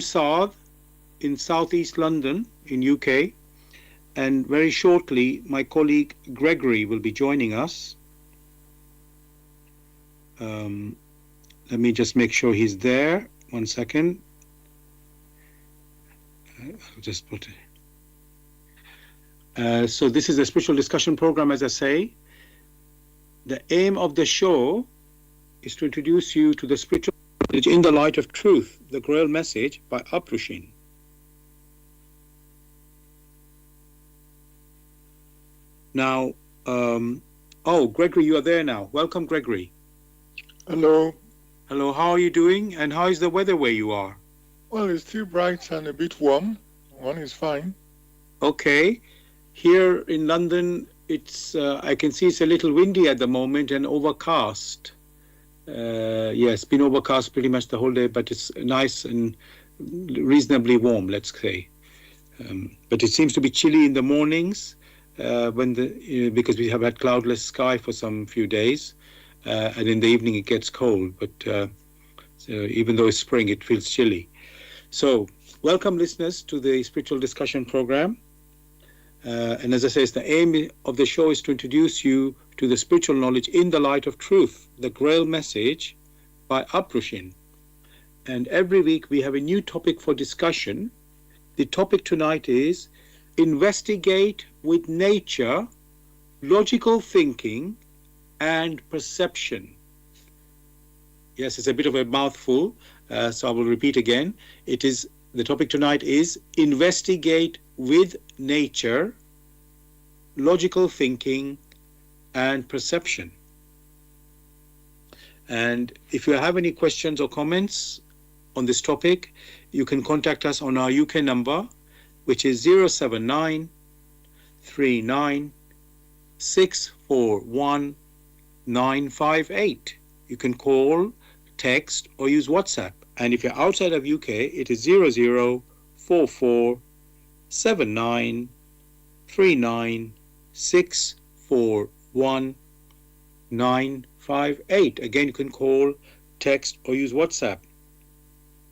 Saad in southeast London in UK, and very shortly my colleague Gregory will be joining us. Let me just make sure he's there. 1 second. I'll just put it. So this is a spiritual discussion program, as I say. The aim of the show is to introduce you to the spiritual knowledge in the light of truth, the Grail Message by Aprushin. Now, Gregory, you are there now. Welcome, Gregory. Hello. Hello, how are you doing? And how is the weather where you are? Well, it's still bright and a bit warm. One is fine. Okay. Here in London, it's I can see it's a little windy at the moment and overcast. It's been overcast pretty much the whole day, but it's nice and reasonably warm, let's say. But it seems to be chilly in the mornings because we have had cloudless sky for some few days, and in the evening it gets cold. But so even though it's spring, it feels chilly. So, welcome listeners to the Spiritual Discussion Program. And as I say, the aim of the show is to introduce you to the spiritual knowledge in the light of truth, the Grail Message by Aprushin. And every week we have a new topic for discussion. The topic tonight is investigate with nature, logical thinking, and perception. Yes, it's a bit of a mouthful, so I will repeat again. The topic tonight is investigate with nature, logical thinking, and perception. And if you have any questions or comments on this topic, you can contact us on our UK number, which is 079 39 641 958. You can call, text, or use WhatsApp. And if you're outside of UK, it is 0044 79 39 641 958. Again, you can call, text, or use WhatsApp.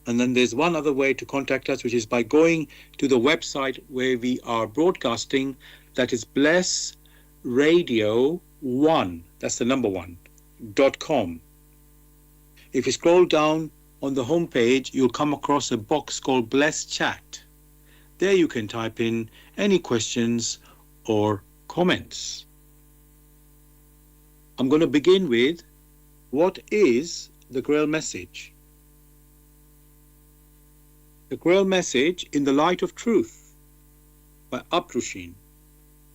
And then there's one other way to contact us, which is by going to the website where we are broadcasting. That is blessradio1, that's the number 1.com. If you scroll down on the home page, you'll come across a box called Bless Chat. There you can type in any questions or comments. I'm going to begin with, what is the Grail Message? The Grail Message in the Light of Truth by Aprushin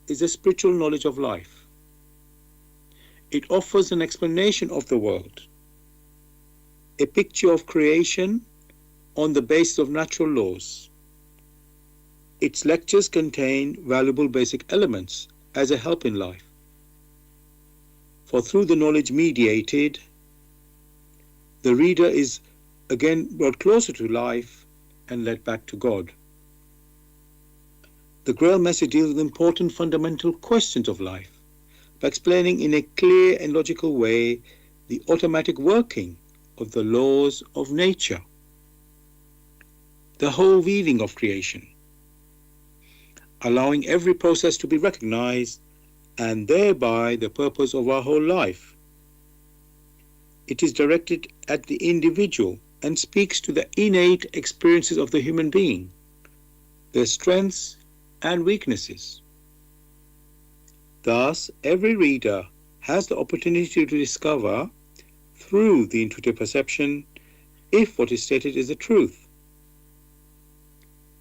is a spiritual knowledge of life. It offers an explanation of the world, a picture of creation on the basis of natural laws. Its lectures contain valuable basic elements as a help in life. For through the knowledge mediated, the reader is again brought closer to life and led back to God. The Grail Message deals with important fundamental questions of life by explaining in a clear and logical way the automatic working of the laws of nature, the whole weaving of creation, allowing every process to be recognized and thereby the purpose of our whole life. It is directed at the individual and speaks to the innate experiences of the human being, their strengths and weaknesses. Thus, every reader has the opportunity to discover, through the intuitive perception, if what is stated is the truth.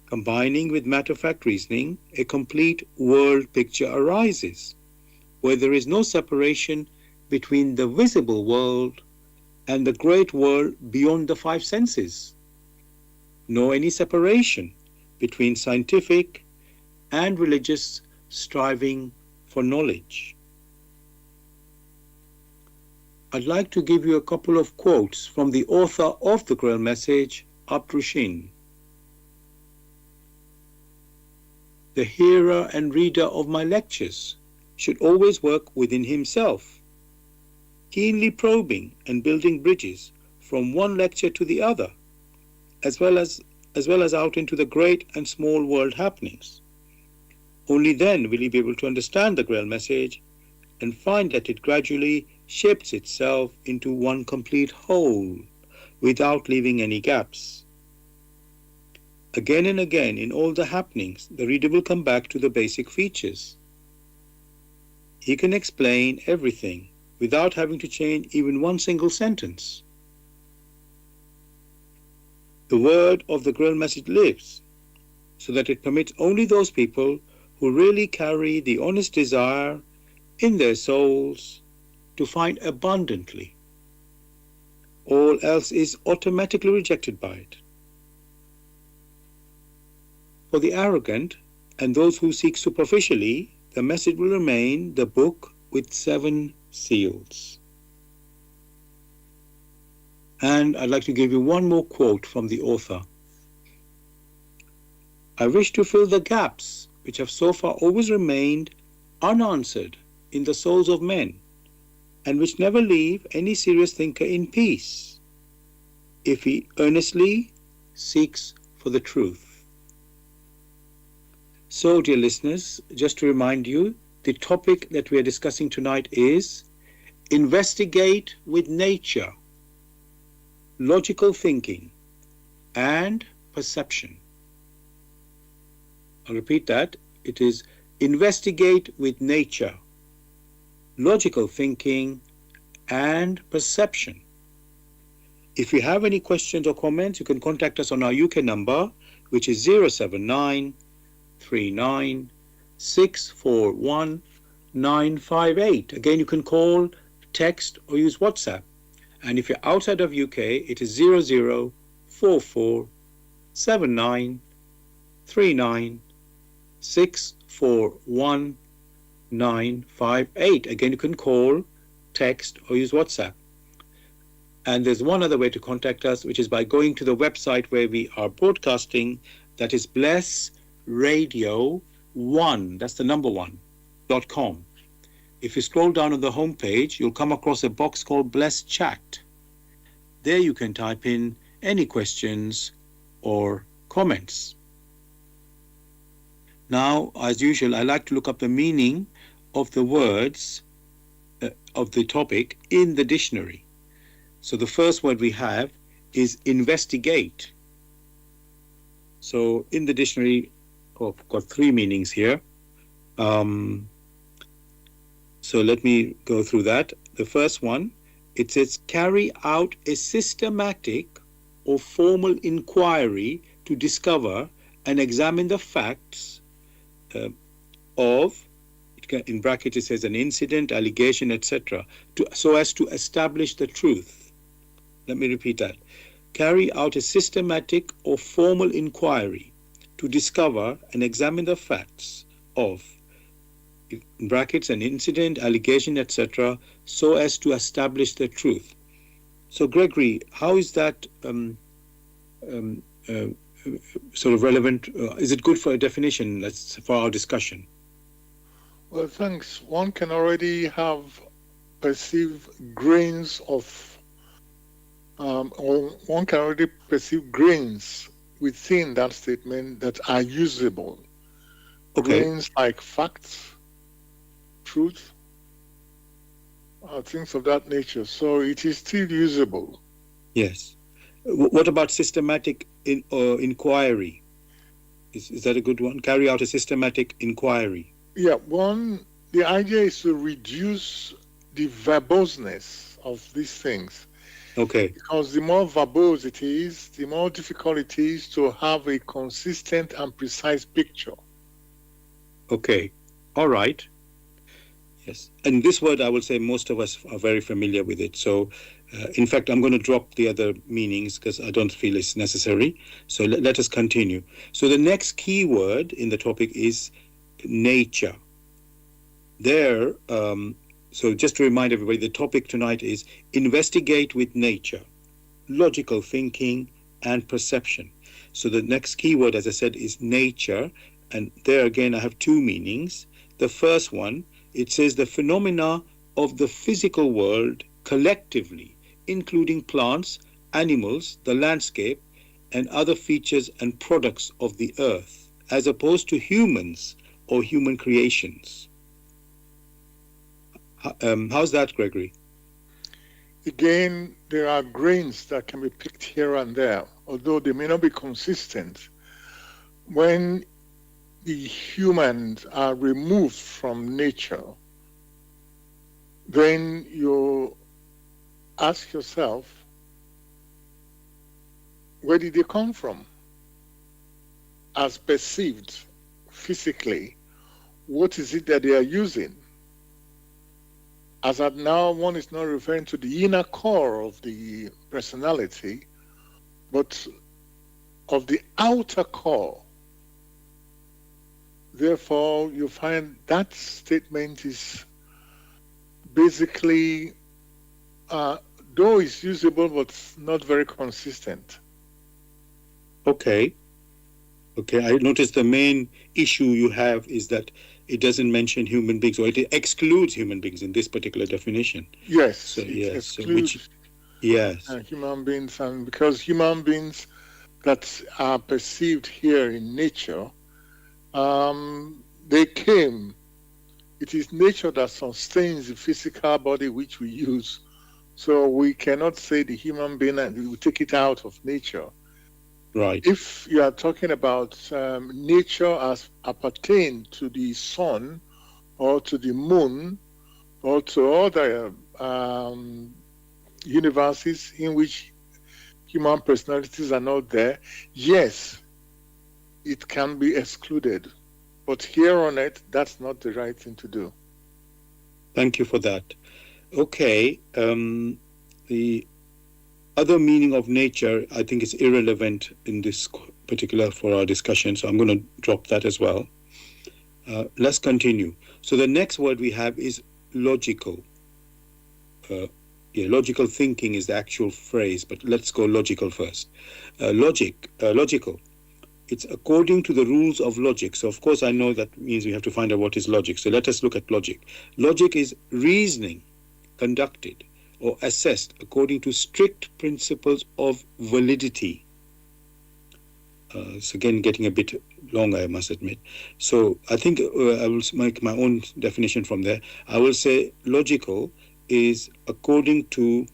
Combining with matter-of-fact reasoning, a complete world picture arises, where there is no separation between the visible world and the great world beyond the five senses, nor any separation between scientific and religious striving for knowledge. I'd like to give you a couple of quotes from the author of the Grail Message, Aprushin. The hearer and reader of my lectures should always work within himself, keenly probing and building bridges from one lecture to the other, as well as as well as out into the great and small world happenings. Only then will he be able to understand the Grail message and find that it gradually shapes itself into one complete whole without leaving any gaps. Again and again in all the happenings, the reader will come back to the basic features. He can explain everything without having to change even one single sentence. The word of the Grail message lives, so that it permits only those people who really carry the honest desire in their souls to find abundantly. All else is automatically rejected by it. For the arrogant and those who seek superficially, the message will remain the book with 7 seals. And I'd like to give you one more quote from the author. I wish to fill the gaps which have so far always remained unanswered in the souls of men, and which never leave any serious thinker in peace, if he earnestly seeks for the truth. So, dear listeners, just to remind you, the topic that we are discussing tonight is investigate with nature, logical thinking, and perception. I'll repeat that. It is investigate with nature, logical thinking, and perception. If you have any questions or comments, you can contact us on our UK number, which is 079 39 641 958. Again, you can call, text, or use WhatsApp. And if you're outside of UK, it is 0044 79 39 641 958. Again, you can call, text, or use WhatsApp. And there's one other way to contact us, which is by going to the website where we are broadcasting. That is blessradio1, that's the number 1.com. If you scroll down on the home page, you'll come across a box called Bless Chat. There you can type in any questions or comments. Now, as usual, I like to look up the meaning of the words of the topic in the dictionary. So the first word we have is investigate. So in the dictionary, I've got 3 meanings here. So let me go through that. The first one, it says carry out a systematic or formal inquiry to discover and examine the facts of, in brackets it says an incident, allegation, etc., so as to establish the truth. Let me repeat that. Carry out a systematic or formal inquiry to discover and examine the facts of, in brackets, an incident, allegation, etc., so as to establish the truth. So, Gregory, how is that sort of relevant? Is it good for a definition? That's for our discussion. Well, thanks. One can already perceive grains of, or one can already perceive grains within that statement that are usable. Okay. Grains like facts, truth, things of that nature. So it is still usable. Yes. What about systematic inquiry? Is that a good one? Carry out a systematic inquiry. Yeah, the idea is to reduce the verboseness of these things. Okay. Because the more verbose it is, the more difficult it is to have a consistent and precise picture. Okay. All right. Yes. And this word, I will say most of us are very familiar with it. So, in fact, I'm going to drop the other meanings because I don't feel it's necessary. So let us continue. So the next key word in the topic is nature. There, so just to remind everybody, the topic tonight is investigate with nature, logical thinking, and perception. So the next key word, as I said, is nature. And there again, I have 2 meanings. The first one, it says the phenomena of the physical world collectively, including plants, animals, the landscape, and other features and products of the earth, as opposed to humans or human creations. How's that, Gregory? Again, there are grains that can be picked here and there, although they may not be consistent. When the humans are removed from nature, then you ask yourself, where did they come from? As perceived physically, what is it that they are using? As at now, one is not referring to the inner core of the personality, but of the outer core. Therefore, you find that statement is basically, though it's usable, but not very consistent. Okay. I noticed the main issue you have is that it doesn't mention human beings, or it excludes human beings in this particular definition. Yes, So, it yes. excludes human beings, and because human beings that are perceived here in nature, they came. It is nature that sustains the physical body which we use. So we cannot say the human being and we take it out of nature. Right. If you are talking about nature as appertain to the sun or to the moon or to other universes in which human personalities are not there, yes, it can be excluded. But here on it, that's not the right thing to do. Thank you for that. Okay. The other meaning of nature, I think, is irrelevant in this particular for our discussion, so I'm going to drop that as well. Let's continue. So the next word we have is logical. Logical thinking is the actual phrase, but let's go logical first. Logical. It's according to the rules of logic. So, of course, I know that means we have to find out what is logic. So let us look at logic. Logic is reasoning conducted or assessed according to strict principles of validity. It's again getting a bit long, I must admit. So I think I will make my own definition from there. I will say logical is according to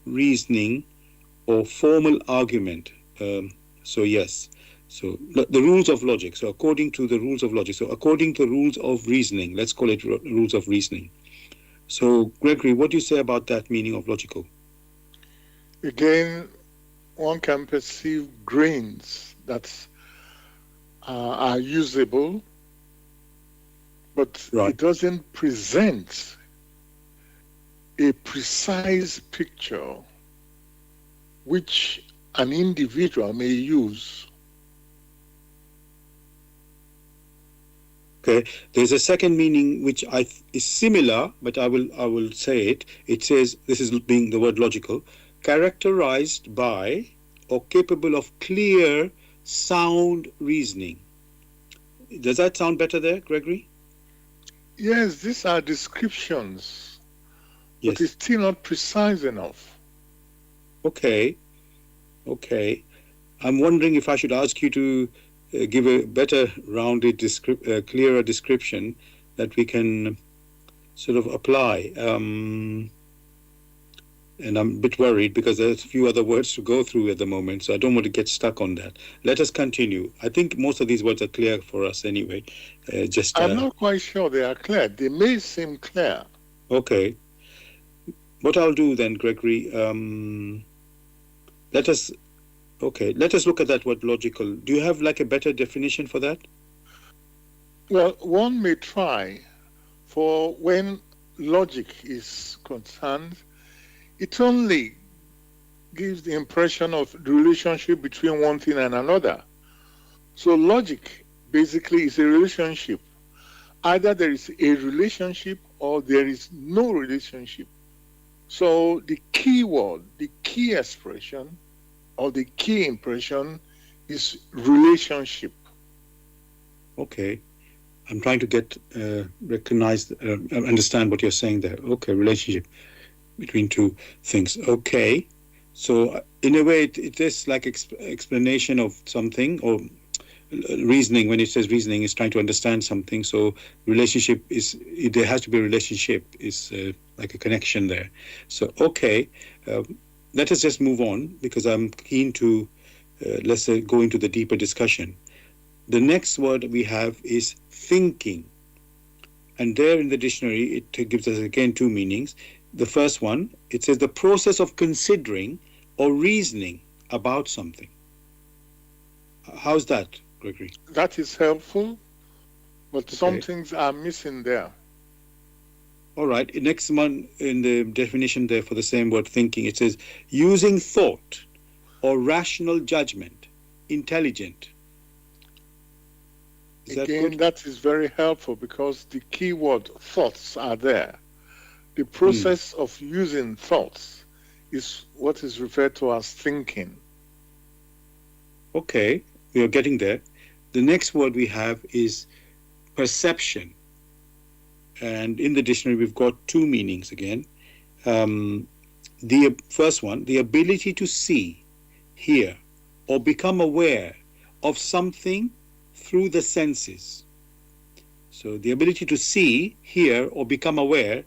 reasoning or formal argument. So yes. So the rules of logic. So according to the rules of logic. So according to rules of reasoning. Let's call it rules of reasoning. So Gregory, what do you say about that meaning of logical? Again, one can perceive grains that are usable, but right. It doesn't present a precise picture which an individual may use. Okay. There's a second meaning which is similar, but I will say it. It says, this is being the word logical, characterized by or capable of clear, sound reasoning. Does that sound better there, Gregory? Yes, these are descriptions, yes. But it's still not precise enough. Okay. I'm wondering if I should ask you to give a better rounded, clearer description that we can sort of apply. And I'm a bit worried because there's a few other words to go through at the moment, so I don't want to get stuck on that. Let us continue. I think most of these words are clear for us anyway. I'm not quite sure they are clear. They may seem clear. Okay. What I'll do then, Gregory, let us look at that word logical. Do you have like a better definition for that? Well, one may try. For when logic is concerned, it only gives the impression of the relationship between one thing and another. So logic basically is a relationship. Either there is a relationship or there is no relationship. So the key word, the key expression, or the key impression is relationship. Okay. I'm trying to understand what you're saying there. Okay, relationship between two things. Okay. So in a way, it is like explanation of something, or reasoning. When it says reasoning, is trying to understand something. So relationship is, there has to be a relationship, is like a connection there. So okay, uh, let us just move on, because I'm keen to let's go into the deeper discussion. The next word we have is thinking, and there in the dictionary it gives us again two meanings. The first one, it says the process of considering or reasoning about something. How's that, Gregory? That is helpful, but some Okay. things are missing there. All right. Next one in the definition there for the same word thinking, it says using thought or rational judgment, intelligent. Is that Again, good? that is very helpful because the keyword thoughts are there. The Hmm. process of using thoughts is what is referred to as thinking. Okay, we are getting there. The next word we have is perception. And in the dictionary, we've got two meanings again. Um, the first one, the ability to see, hear, or become aware of something through the senses. So the ability to see, hear, or become aware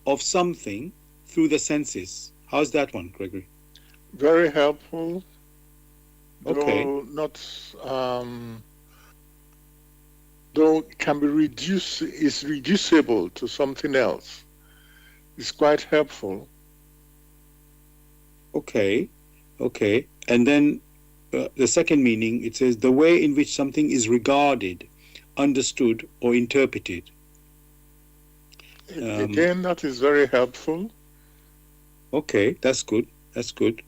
of something through the senses. How's that one, Gregory? Very helpful, Okay, though not, though it can be reduced, is reducible to something else. It's quite helpful. okay, okay. And then the second meaning, it says the way in which something is regarded, understood, or interpreted. Um, Again, that is very helpful. okay, that's good. That's good.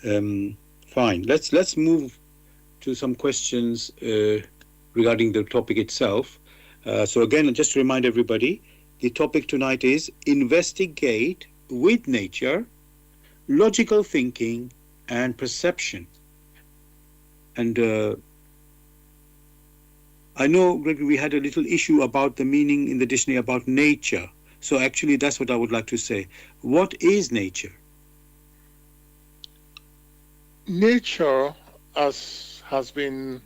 Um, fine. Let's move to some questions regarding the topic itself. So again, just to remind everybody, the topic tonight is investigate with nature, logical thinking, and perception. And I know, Gregory, we had a little issue about the meaning in the dictionary about nature. So actually, that's what I would like to say. What is nature? Nature, as has been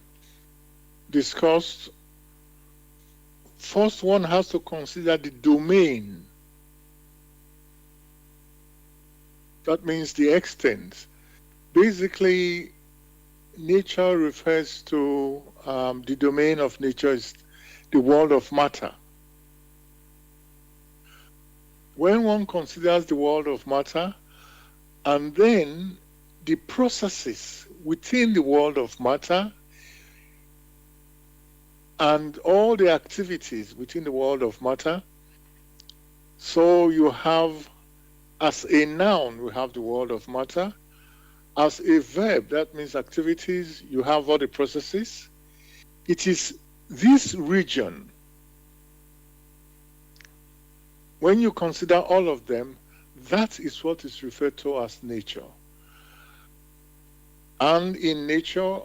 discussed, first one has to consider the domain. That means the extent. Basically, nature refers to the domain of nature is the world of matter. When one considers the world of matter and then the processes within the world of matter and all the activities within the world of matter, so you have, as a noun, we have the world of matter. As a verb, that means activities, you have all the processes. It is this region, when you consider all of them, that is what is referred to as nature. And in nature,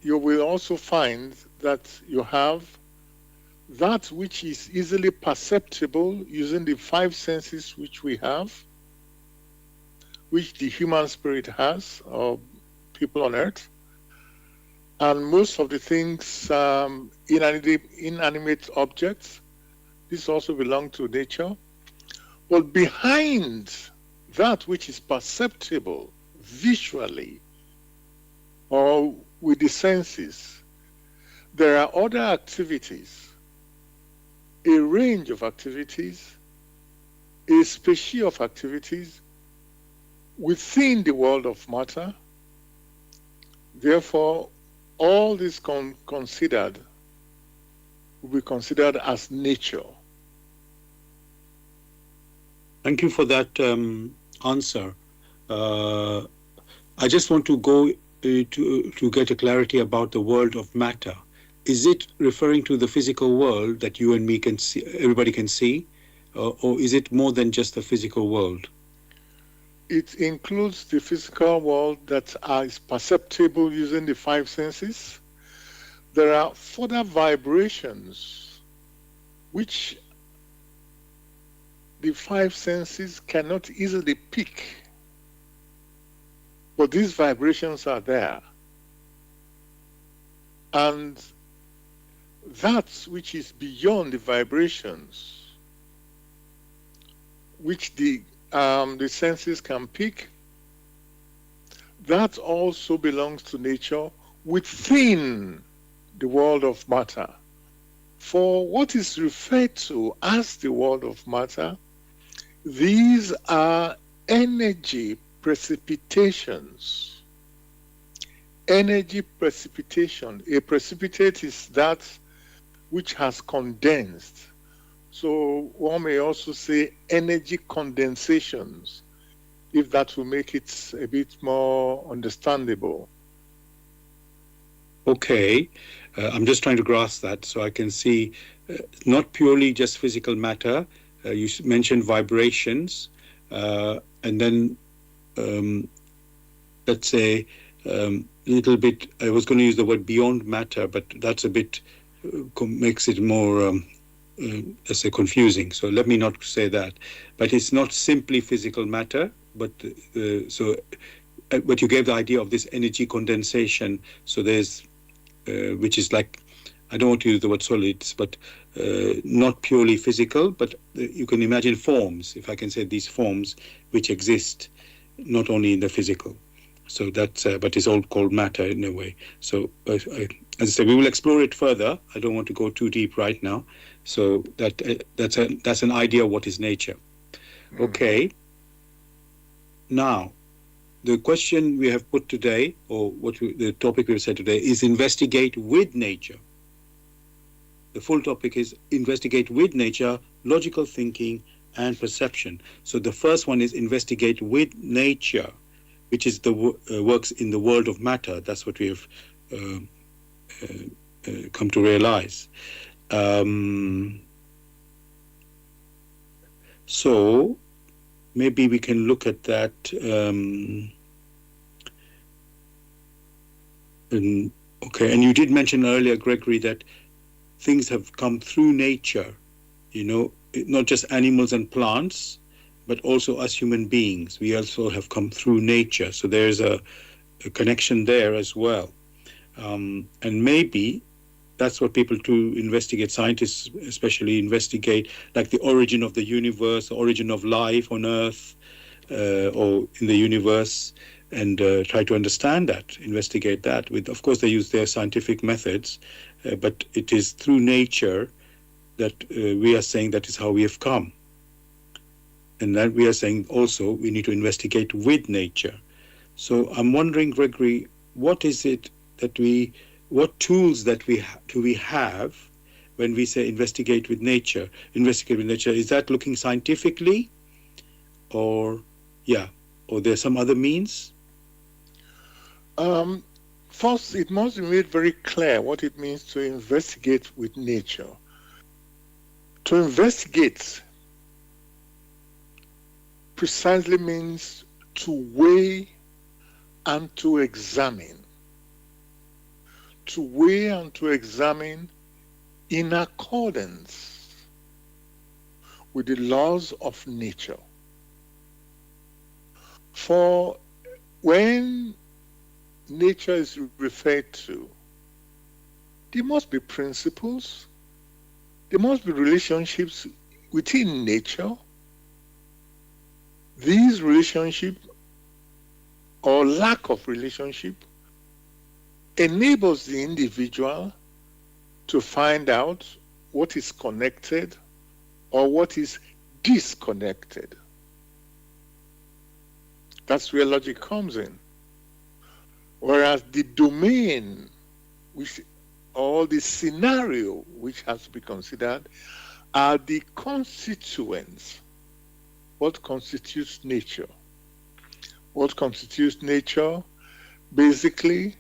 you will also find that you have that which is easily perceptible using the five senses which we have, which the human spirit has, or people on earth. And most of the things, inanimate objects, this also belong to nature. But behind that which is perceptible visually or with the senses, there are other activities, a range of activities, a species of activities within the world of matter. Therefore, all this considered will be considered as nature. Thank you for that answer. Uh, I just want to go to get a clarity about the world of matter. Is it referring to the physical world that you and me can see, everybody can see, or is it more than just the physical world? It includes the physical world that is perceptible using the five senses. There are further vibrations which the five senses cannot easily pick. but these vibrations are there. And that which is beyond the vibrations, which the senses can pick, that also belongs to nature within the world of matter. For what is referred to as the world of matter, these are energy precipitations. Energy precipitation. A precipitate is that which has condensed. So one may also say energy condensations, if that will make it a bit more understandable. Okay, I'm just trying to grasp that so I can see not purely just physical matter. You mentioned vibrations, and then let's say a little bit. I was going to use the word beyond matter, but that's a bit makes it more, let's say, confusing. So let me not say that. But it's not simply physical matter, but but you gave the idea of this energy condensation. So there's which is like, I don't want to use the word solids, but not purely physical, but you can imagine forms, if I can say these forms, which exist not only in the physical. So that's, but it's all called matter in a way. So as I said, we will explore it further. I don't want to go too deep right now. So that's an idea of what is nature. Okay. Now, the question we have put today, or the topic we've said today, is investigate with nature. The full topic is investigate with nature, logical thinking, and perception. So the first one is investigate with nature, which is the works in the world of matter. That's what we have come to realize. So maybe we can look at that. Okay, and you did mention earlier, Gregory, that things have come through nature, not just animals and plants, but also us human beings. We also have come through nature. So there's a connection there as well. And maybe that's what people do investigate, scientists especially investigate, like the origin of the universe, the origin of life on Earth or in the universe, and try to understand that, investigate that. Of course, they use their scientific methods, but it is through nature that we are saying that is how we have come. And that we are saying also we need to investigate with nature. So I'm wondering, Gregory, what is it that what tools that do we have when we say investigate with nature? Investigate with nature, is that looking scientifically, or there's some other means? First, it must be made very clear what it means to investigate with nature. To investigate precisely means to weigh and to examine. To weigh and to examine in accordance with the laws of nature. For when nature is referred to, there must be principles, there must be relationships within nature. These relationships or lack of relationship enables the individual to find out what is connected or what is disconnected. That's where logic comes in. Whereas the domain, or the scenario which has to be considered, are the constituents. What constitutes nature? What constitutes nature, basically,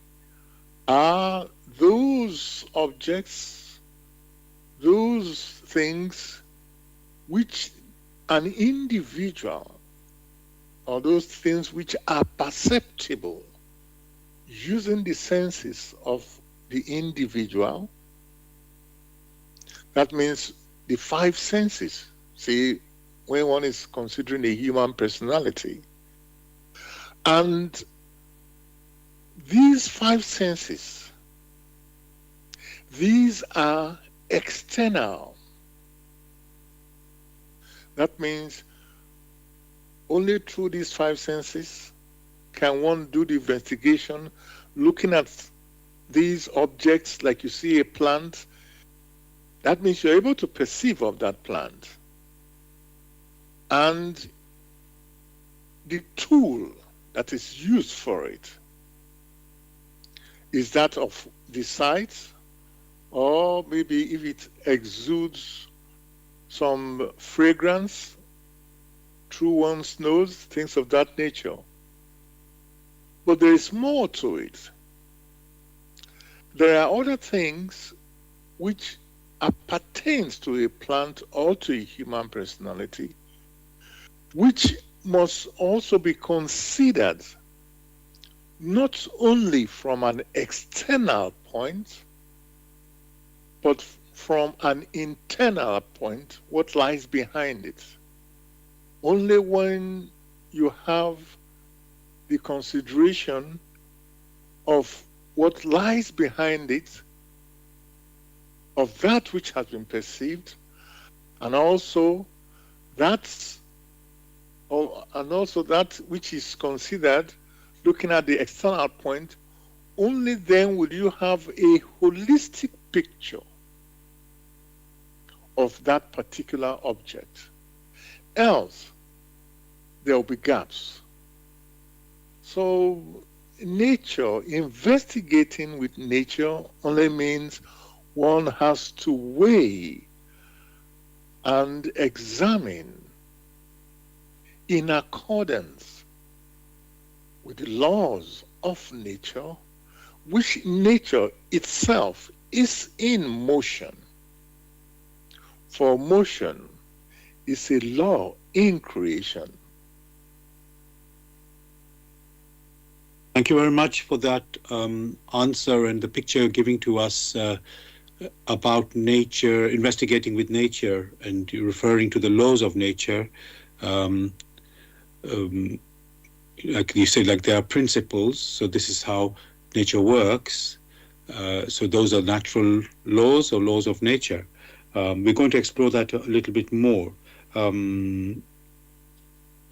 are those objects, those things which an individual, or those things which are perceptible using the senses of the individual. That means the five senses. See, when one is considering a human personality. And These five senses, these are external. That means only through these five senses can one do the investigation, looking at these objects like you see a plant. That means you're able to perceive of that plant. And the tool that is used for it is that of the sight, or maybe if it exudes some fragrance through one's nose, things of that nature. But there is more to it. There are other things which appertains to a plant or to a human personality, which must also be considered not only from an external point, but from an internal point, what lies behind it. Only when you have the consideration of what lies behind it, of that which has been perceived, and also that which is considered looking at the external point, only then will you have a holistic picture of that particular object. Else, there will be gaps. So nature, investigating with nature only means one has to weigh and examine in accordance with the laws of nature, which nature itself is in motion. For motion is a law in creation. Thank you very much for that answer and the picture you're giving to us about nature, investigating with nature, and you're referring to the laws of nature. Like you said, like there are principles, so this is how nature works. So those are natural laws or laws of nature. We're going to explore that a little bit more.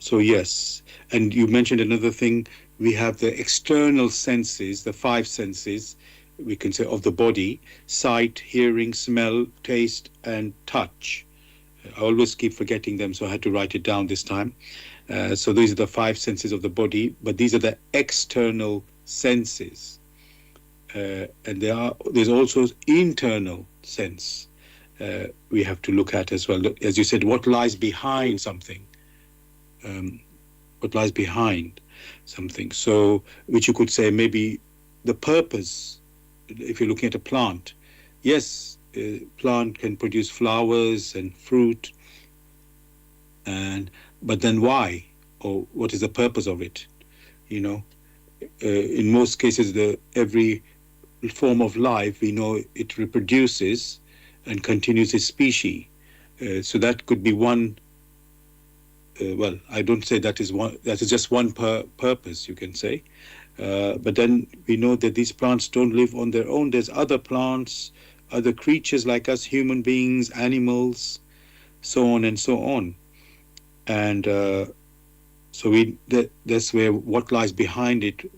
So yes, and you mentioned another thing. We have the external senses, the five senses, we can say, of the body: sight, hearing, smell, taste, and touch. I always keep forgetting them, so I had to write it down this time. So these are the five senses of the body, but these are the external senses. And there's also internal sense we have to look at as well. As you said, what lies behind something? What lies behind something? So, which you could say maybe the purpose. If you're looking at a plant, yes, a plant can produce flowers and fruit, but then why, or what is the purpose of it? In most cases, every form of life, we know it reproduces and continues its species. So that could be one. Well, I don't say that is one. That is just one purpose, you can say. But then we know that these plants don't live on their own. There's other plants, other creatures like us, human beings, animals, so on and so on. And so that's where what lies behind it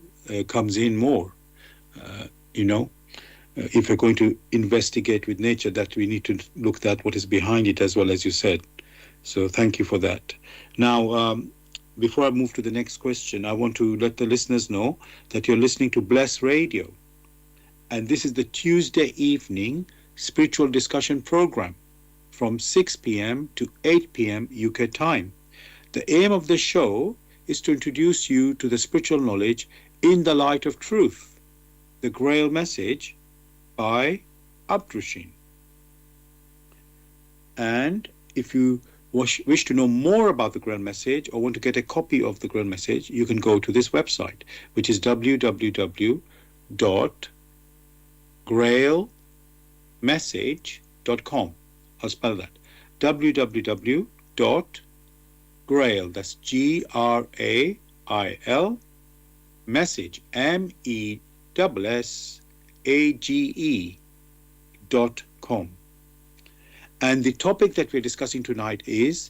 comes in more. If we're going to investigate with nature, that we need to look at what is behind it as well, as you said. So thank you for that. Now, before I move to the next question, I want to let the listeners know that you're listening to Bless Radio. And this is the Tuesday evening spiritual discussion program from 6 p.m. to 8 p.m. UK time. The aim of the show is to introduce you to the spiritual knowledge in the light of truth, the Grail Message by Abdrushin. And if you wish to know more about the Grail Message or want to get a copy of the Grail Message, you can go to this website, which is www.grailmessage.com. I'll spell that. www.grail, that's Grail, Message, MESSAGE.com. And the topic that we're discussing tonight is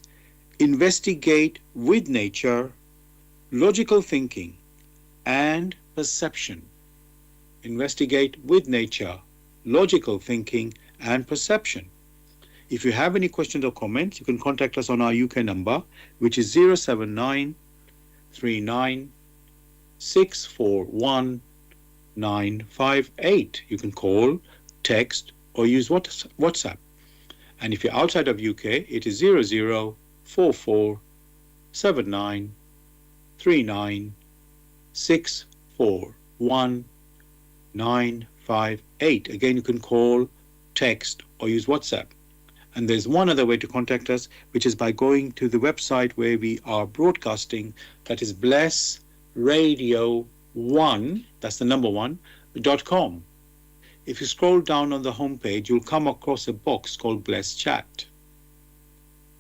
investigate with nature, logical thinking, and perception. Investigate with nature, logical thinking, and perception. If you have any questions or comments, you can contact us on our UK number, which is 079 39 641 958. You can call, text, or use WhatsApp. And if you're outside of UK, it is 0044 79 39 641 958. Again, you can call, text, or use WhatsApp. And there's one other way to contact us, which is by going to the website where we are broadcasting, that is blessradio1, that's the number one, .com. If you scroll down on the homepage, you'll come across a box called Bless Chat.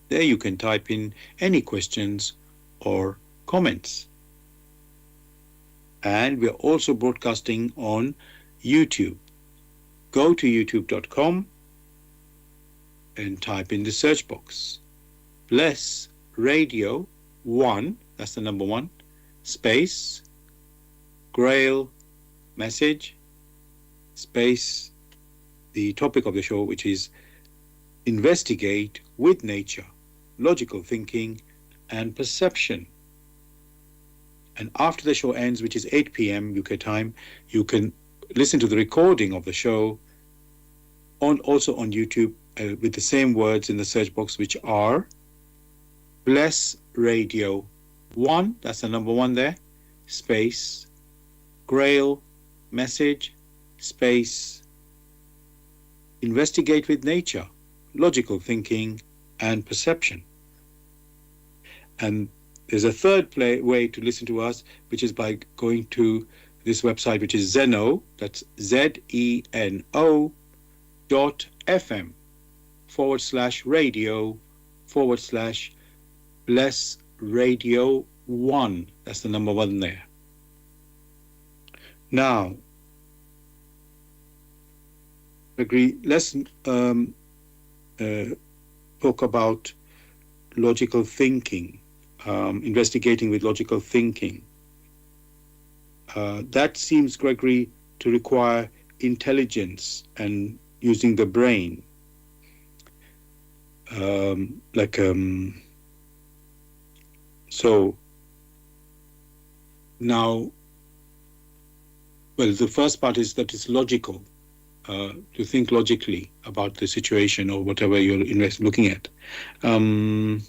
There you can type in any questions or comments. And we're also broadcasting on YouTube. Go to youtube.com and type in the search box Bless Radio 1, that's the number one, space Grail Message, space the topic of the show, which is investigate with nature, logical thinking, and perception. And after the show ends, which is 8 p.m. UK time, you can listen to the recording of the show also on YouTube with the same words in the search box, which are Bless Radio 1, that's the number one there, space Grail Message, space investigate with nature, logical thinking, and perception. And there's a third way to listen to us, which is by going to this website, which is Zeno, that's ZENO.FM/radio/Bless Radio 1. That's the number one there. Now, let's talk about logical thinking, investigating with logical thinking. That seems, Gregory, to require intelligence and using the brain. So now, well, the first part is that it's logical, to think logically about the situation or whatever you're looking at. And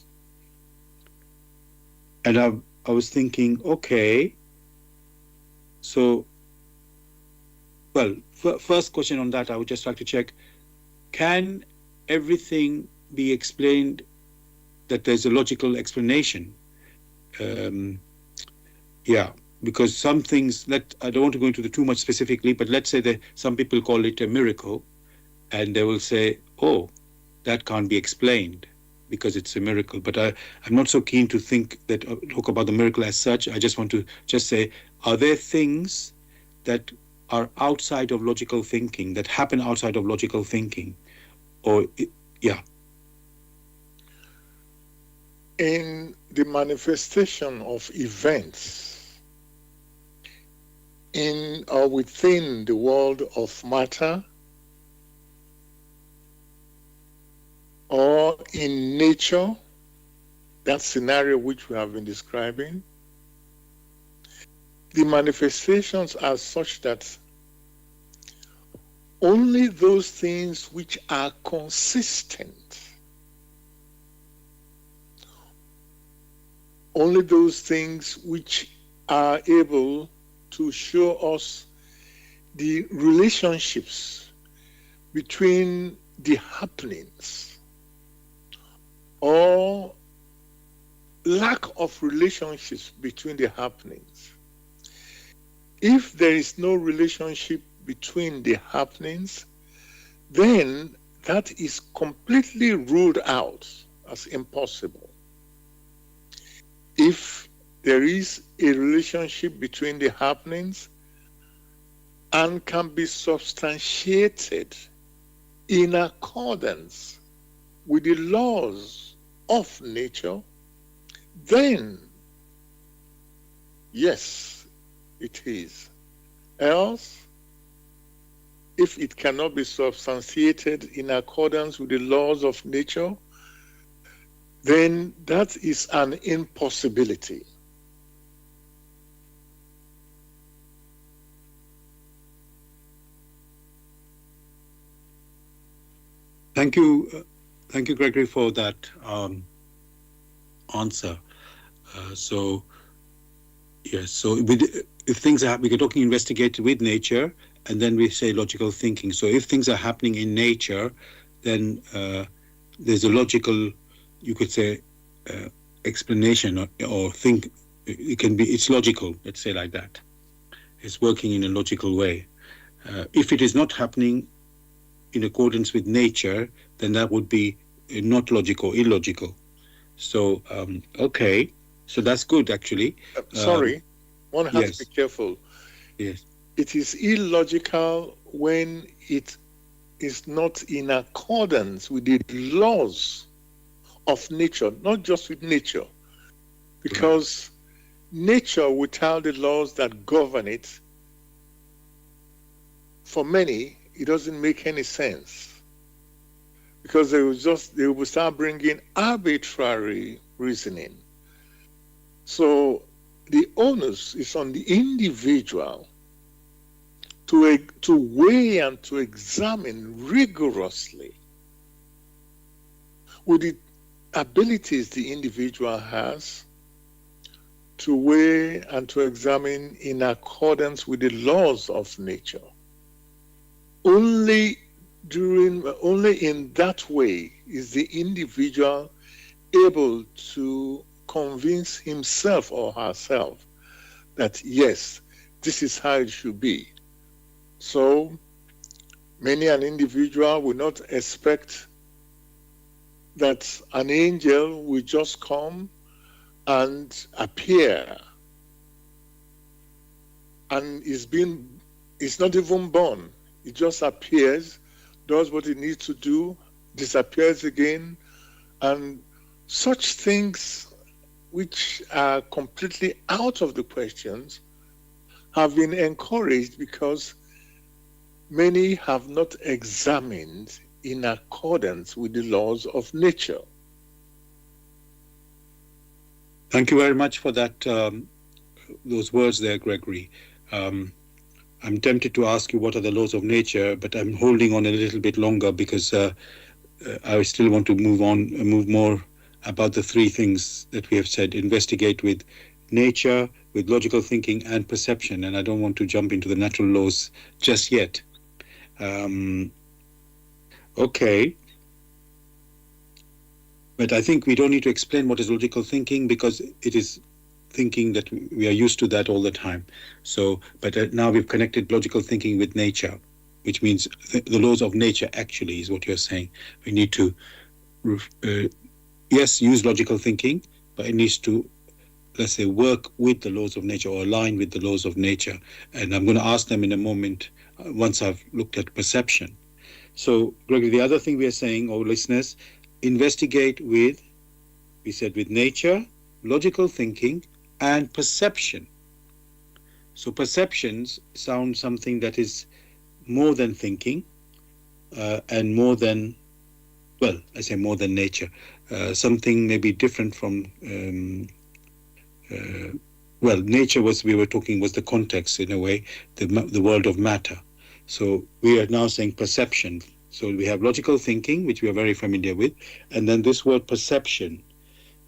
I was thinking, okay, so, well, first question on that, I would just like to check, can everything be explained that there's a logical explanation? Yeah, because some things, I don't want to go into too much specifically, but let's say that some people call it a miracle, and they will say, oh, that can't be explained because it's a miracle. But I'm not so keen to talk about the miracle as such. I just want to say, are there things that are outside of logical thinking, that happen outside of logical thinking? Yeah. In the manifestation of events in or within the world of matter or in nature, that scenario which we have been describing, the manifestations are such that only those things which are consistent, only those things which are able to show us the relationships between the happenings or lack of relationships between the happenings. If there is no relationship between the happenings, then that is completely ruled out as impossible. If there is a relationship between the happenings and can be substantiated in accordance with the laws of nature, then yes, it is. Else, if it cannot be substantiated in accordance with the laws of nature, then that is an impossibility. Thank you, Gregory, for that answer. So yes, so if things are we're talking investigated with nature, and then we say logical thinking. So if things are happening in nature, then there's a logical, you could say, explanation or think. It can be, it's logical. Let's say like that. It's working in a logical way. If it is not happening in accordance with nature, then that would be not logical, illogical. So okay, so that's good actually. Sorry, one has Yes. to be careful. Yes. It is illogical when it is not in accordance with the laws of nature, not just with nature, because nature, without the laws that govern it, for many, it doesn't make any sense, because they will start bringing arbitrary reasoning. So the onus is on the individual to weigh and to examine rigorously with the abilities the individual has, to weigh and to examine in accordance with the laws of nature. Only in that way is the individual able to convince himself or herself that yes, this is how it should be. So many an individual will not expect that an angel will just come and appear and it's not even born. It just appears, does what it needs to do, disappears again, and such things which are completely out of the questions have been encouraged because many have not examined in accordance with the laws of nature. Thank you very much for that. Those words there, Gregory. I'm tempted to ask you what are the laws of nature, but I'm holding on a little bit longer because I still want to move more about the three things that we have said: investigate with nature, with logical thinking, and perception. And I don't want to jump into the natural laws just yet. Okay. But I think we don't need to explain what is logical thinking because it is thinking that we are used to that all the time. So, but now we've connected logical thinking with nature, which means the laws of nature actually is what you're saying. We need to, yes, use logical thinking, but it needs to, let's say, work with the laws of nature or align with the laws of nature. And I'm going to ask them in a moment once I've looked at perception. So, Gregory, the other thing we are saying, oh, listeners, investigate with, we said, with nature, logical thinking, and perception. So perceptions sound something that is more than thinking and more than, well, I say more than nature. Something maybe different from, well, nature was the context in a way, the world of matter. So we are now saying perception. So we have logical thinking, which we are very familiar with, and then this word perception.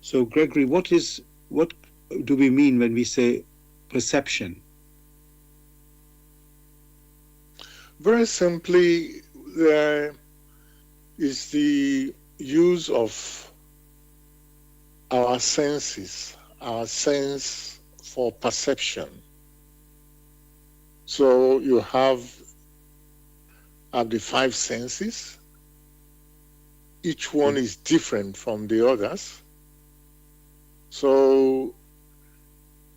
So Gregory, what do we mean when we say perception? Very simply, there is the use of our senses, our sense for perception. So you have the five senses. Each one is different from the others. So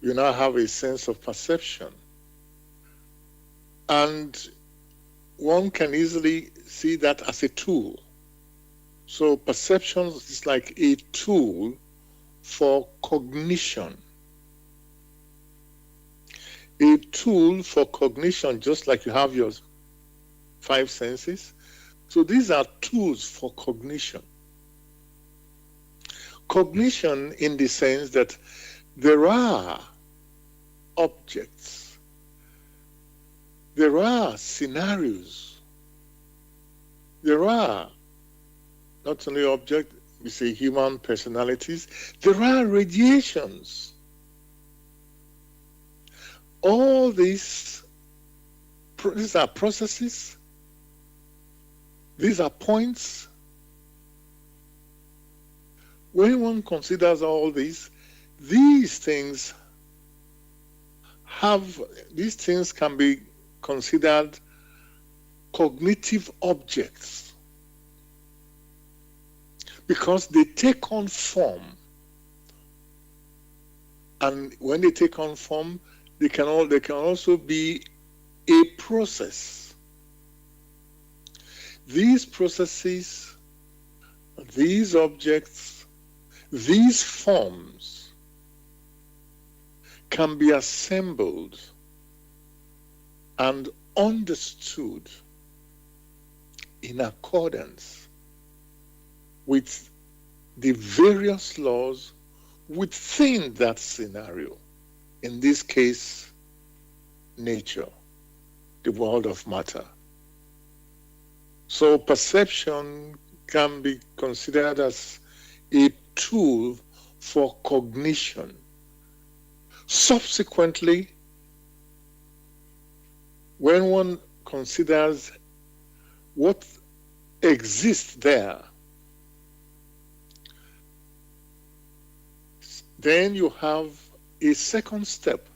you now have a sense of perception. And one can easily see that as a tool. So perception is like a tool for cognition. A tool for cognition, just like you have your five senses. So these are tools for cognition. Cognition in the sense that there are objects, there are scenarios, there are not only objects, we say human personalities, there are radiations. All these are processes, these are points. When one considers all these things can be considered cognitive objects because they take on form. And when they take on form, they can also be a process. These processes, these objects, these forms can be assembled and understood in accordance with the various laws within that scenario. In this case, nature, the world of matter. So perception can be considered as a tool for cognition. Subsequently, when one considers what exists there, then you have a second step.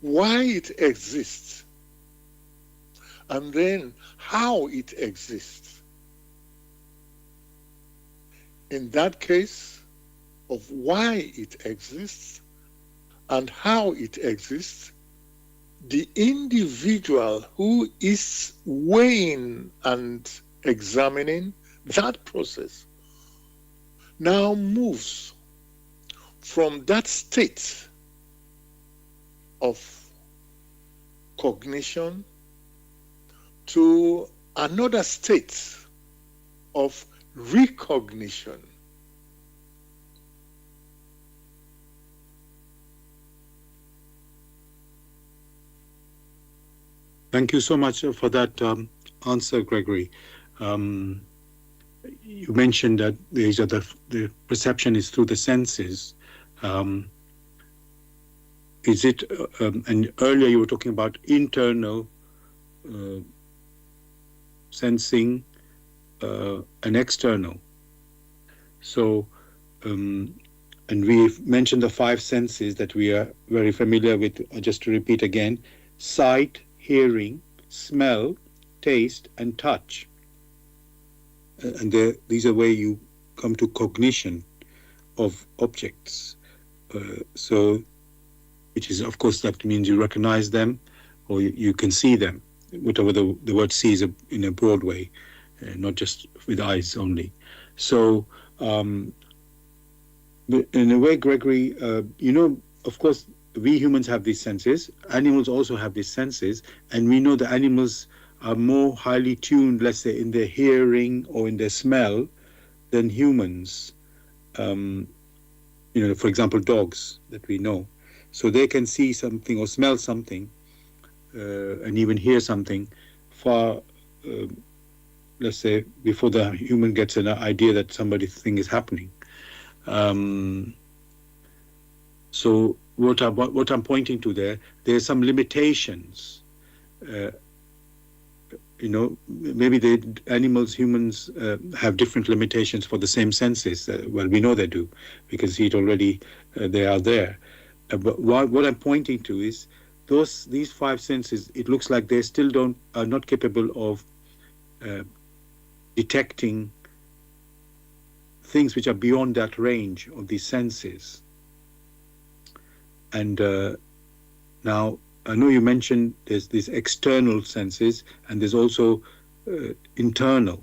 Why it exists, and then how it exists. In that case of why it exists and how it exists, the individual who is weighing and examining that process now moves from that state of cognition to another state of recognition. Thank you so much for that answer, Gregory. You mentioned that the perception is through the senses. Is it, and earlier you were talking about internal sensing and external. So, and we've mentioned the five senses that we are very familiar with. Just to repeat again: sight, hearing, smell, taste, and touch. And these are where you come to cognition of objects. So, which is, of course, that means you recognize them or you can see them, whatever the word see is in a broad way, not just with eyes only. So, in a way, Gregory, of course, we humans have these senses. Animals also have these senses, and we know the animals are more highly tuned, let's say, in their hearing or in their smell than humans. For example, dogs that we know. So they can see something or smell something and even hear something far, let's say, before the human gets an idea that something is happening. So what I'm pointing to there's some limitations. Maybe the animals, humans have different limitations for the same senses. Well, we know they do because they are there. But what I'm pointing to is these five senses. It looks like they still are not capable of detecting things which are beyond that range of these senses. And now, I know you mentioned there's these external senses and there's also internal.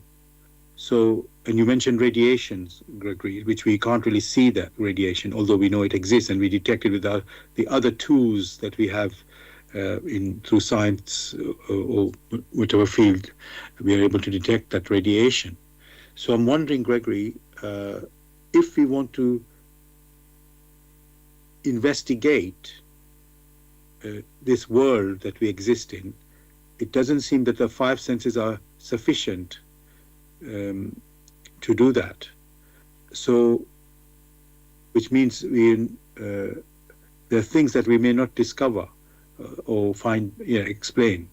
So, and you mentioned radiations, Gregory, which we can't really see that radiation, although we know it exists and we detect it with the other tools that we have in through science or whatever field, we are able to detect that radiation. So I'm wondering, Gregory, if we want to investigate this world that we exist in, it doesn't seem that the five senses are sufficient to do that. So, which means there are things that we may not discover or find, explain.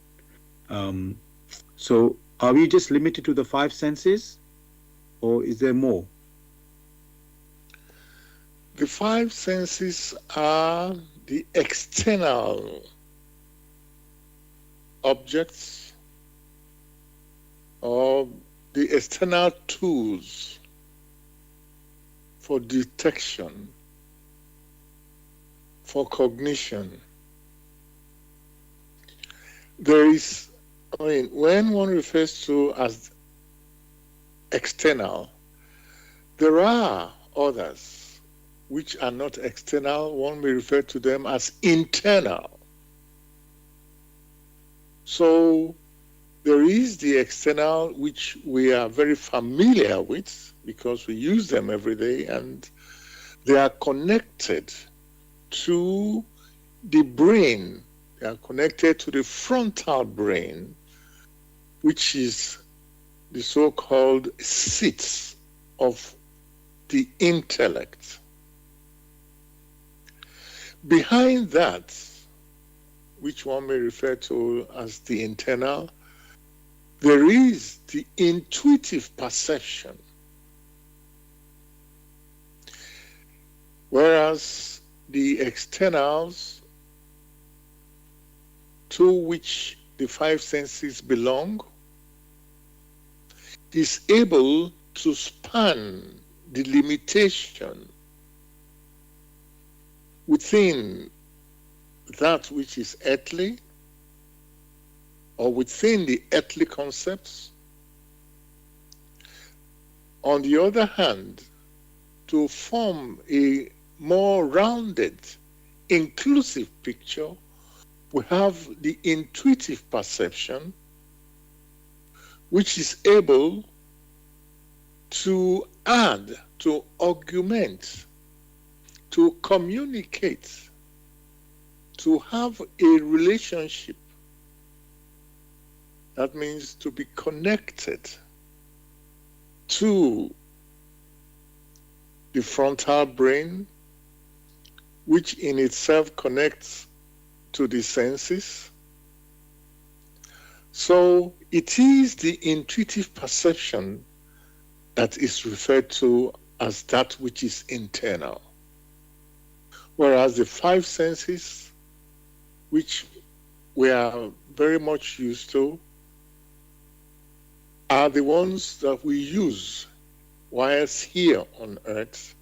So, are we just limited to the five senses, or is there more? The five senses are the external objects or the external tools for detection, for cognition. There is, when one refers to as external, there are others which are not external. One may refer to them as internal. So there is the external, which we are very familiar with because we use them every day, and they are connected to the brain. They are connected to the frontal brain, which is the so-called seat of the intellect. Behind that, which one may refer to as the internal, there is the intuitive perception. Whereas the externals, to which the five senses belong, is able to span the limitation within that which is earthly or within the earthly concepts. On the other hand, to form a more rounded, inclusive picture, we have the intuitive perception, which is able to add, to augment, to communicate, to have a relationship. That means to be connected to the frontal brain, which in itself connects to the senses. So it is the intuitive perception that is referred to as that which is internal. Whereas the five senses, which we are very much used to, are the ones that we use whilst here on earth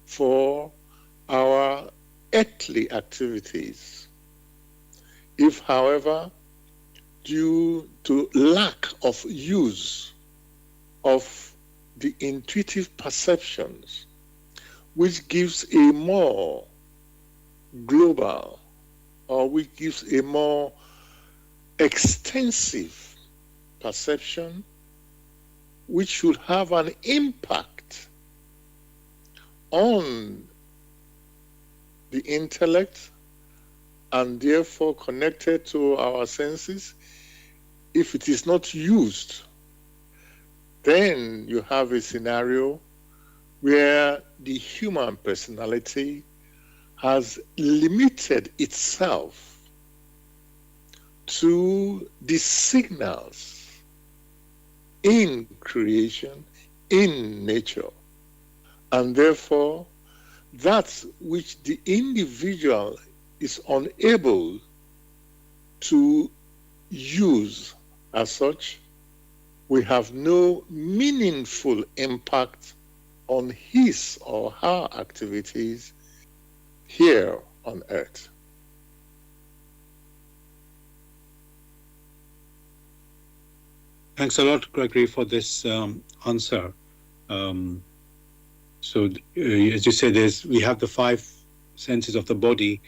for our earthly activities. If, however, due to lack of use of the intuitive perceptions, which gives a more global or which gives a more extensive perception, which should have an impact on the intellect and therefore connected to our senses. If it is not used, then you have a scenario where the human personality has limited itself to the signals in creation, in nature, and therefore that which the individual is unable to use as such, we have no meaningful impact on his or her activities here on earth. Thanks a lot, Gregory, for this answer. Um, so, as you said, we have the five senses of the body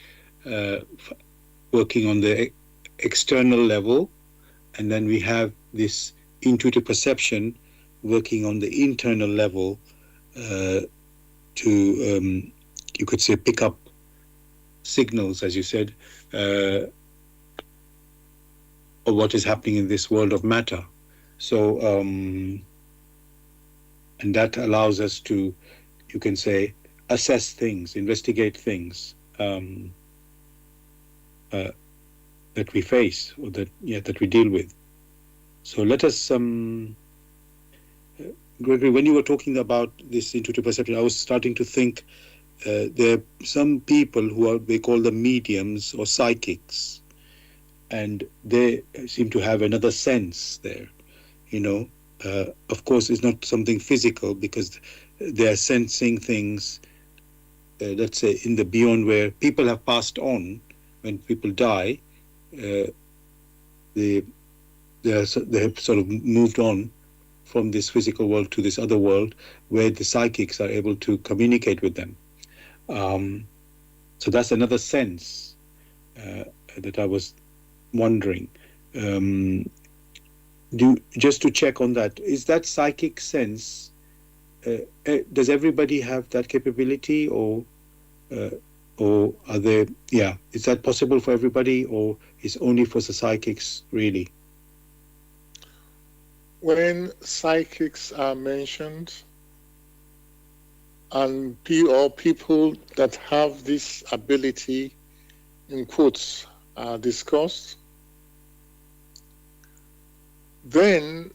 working on the external level, and then we have this intuitive perception working on the internal level to, you could say, pick up signals, as you said, of what is happening in this world of matter. So, and that allows us to, you can say, assess things, investigate things that we face or that we deal with. So let us, Gregory, when you were talking about this intuitive perception, I was starting to think there are some people they call them mediums or psychics, and they seem to have another sense there, Of course, it's not something physical because they are sensing things, let's say, in the beyond where people have passed on. When people die, they have sort of moved on from this physical world to this other world where the psychics are able to communicate with them. So that's another sense that I was wondering. Just to check on that, is that psychic sense, does everybody have that capability, or are they, is that possible for everybody, or is only for the psychics, really? When psychics are mentioned, and people that have this ability, in quotes, are discussed, then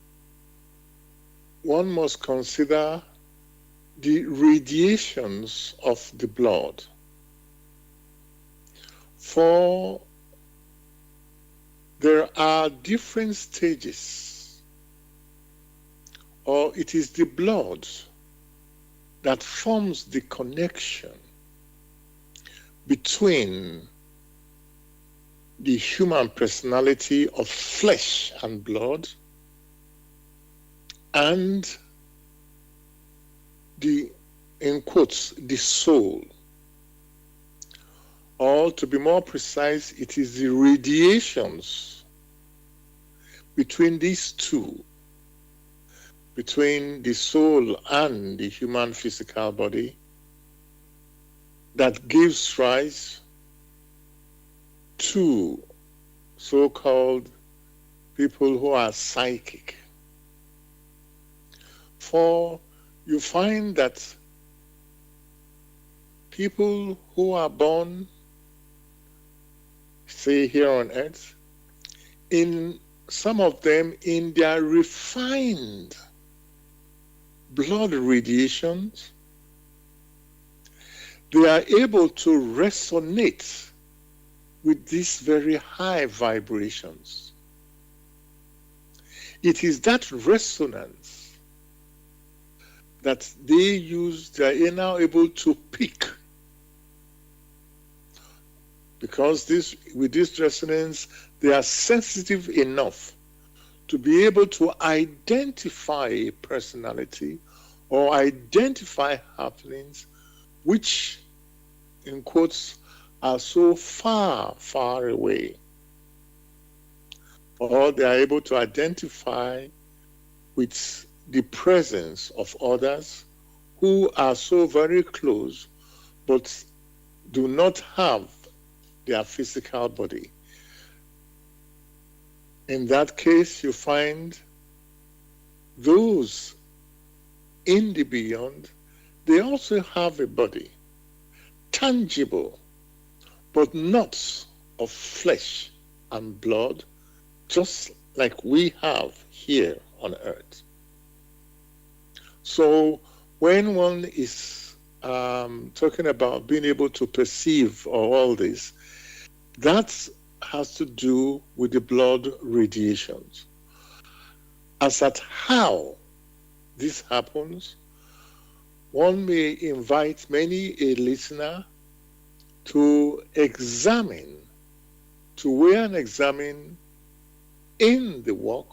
one must consider the radiations of the blood. For there are different stages, or it is the blood that forms the connection between the human personality of flesh and blood and the, in quotes, the soul. Or to be more precise, it is the radiations between these two, between the soul and the human physical body, that gives rise to so-called people who are psychic. For you find that people who are born, say here on earth, in some of them in their refined blood radiations, they are able to resonate with these very high vibrations. It is that resonance that they are now able to pick. Because with this resonance, they are sensitive enough to be able to identify a personality or identify happenings which, in quotes, are so far, far away. Or they are able to identify with the presence of others who are so very close but do not have their physical body. In that case, you find those in the beyond, they also have a body, tangible, but not of flesh and blood, just like we have here on earth. So when one is talking about being able to perceive all this, that has to do with the blood radiations. As at how this happens, one may invite many a listener to examine, to weigh and examine in the work,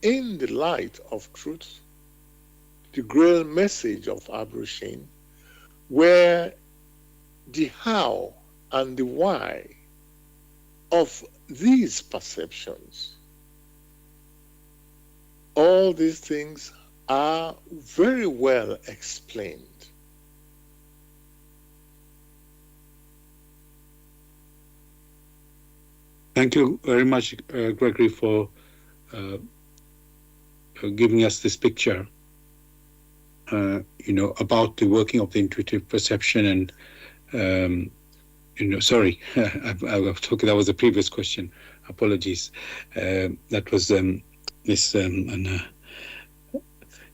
in the light of truth, the Grail Message of Abraham, where the how and the why of these perceptions, all these things are very well explained. Thank you very much, Gregory, for giving us this picture, about the working of the intuitive perception. And, sorry, I was talking, that was the previous question. Apologies. That was this,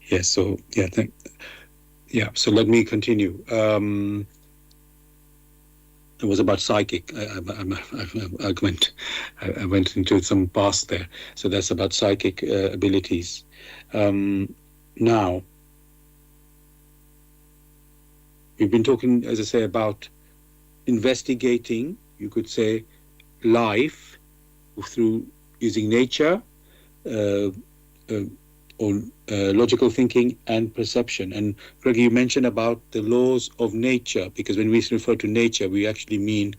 yes, so, so let me continue. It was about psychic. I went into some past there. So that's about psychic abilities. Now, we've been talking, as I say, about investigating, you could say, life through using nature, or logical thinking and perception. And Greg, you mentioned about the laws of nature, because when we refer to nature, we actually mean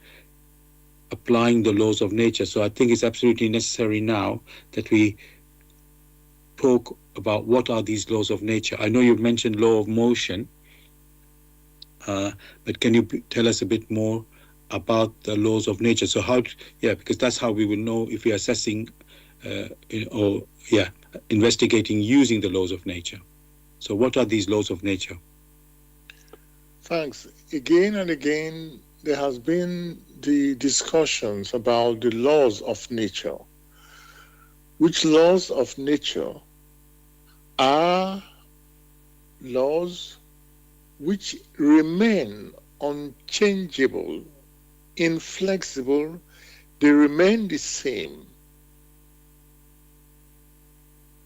applying the laws of nature. So I think it's absolutely necessary now that we talk about what are these laws of nature. I know you've mentioned law of motion, but can you tell us a bit more about the laws of nature? So because that's how we will know if we're assessing investigating using the laws of nature. So what are these laws of nature? Thanks. Again and again, there has been the discussions about the laws of nature. Which laws of nature are laws which remain unchangeable, inflexible, they remain the same.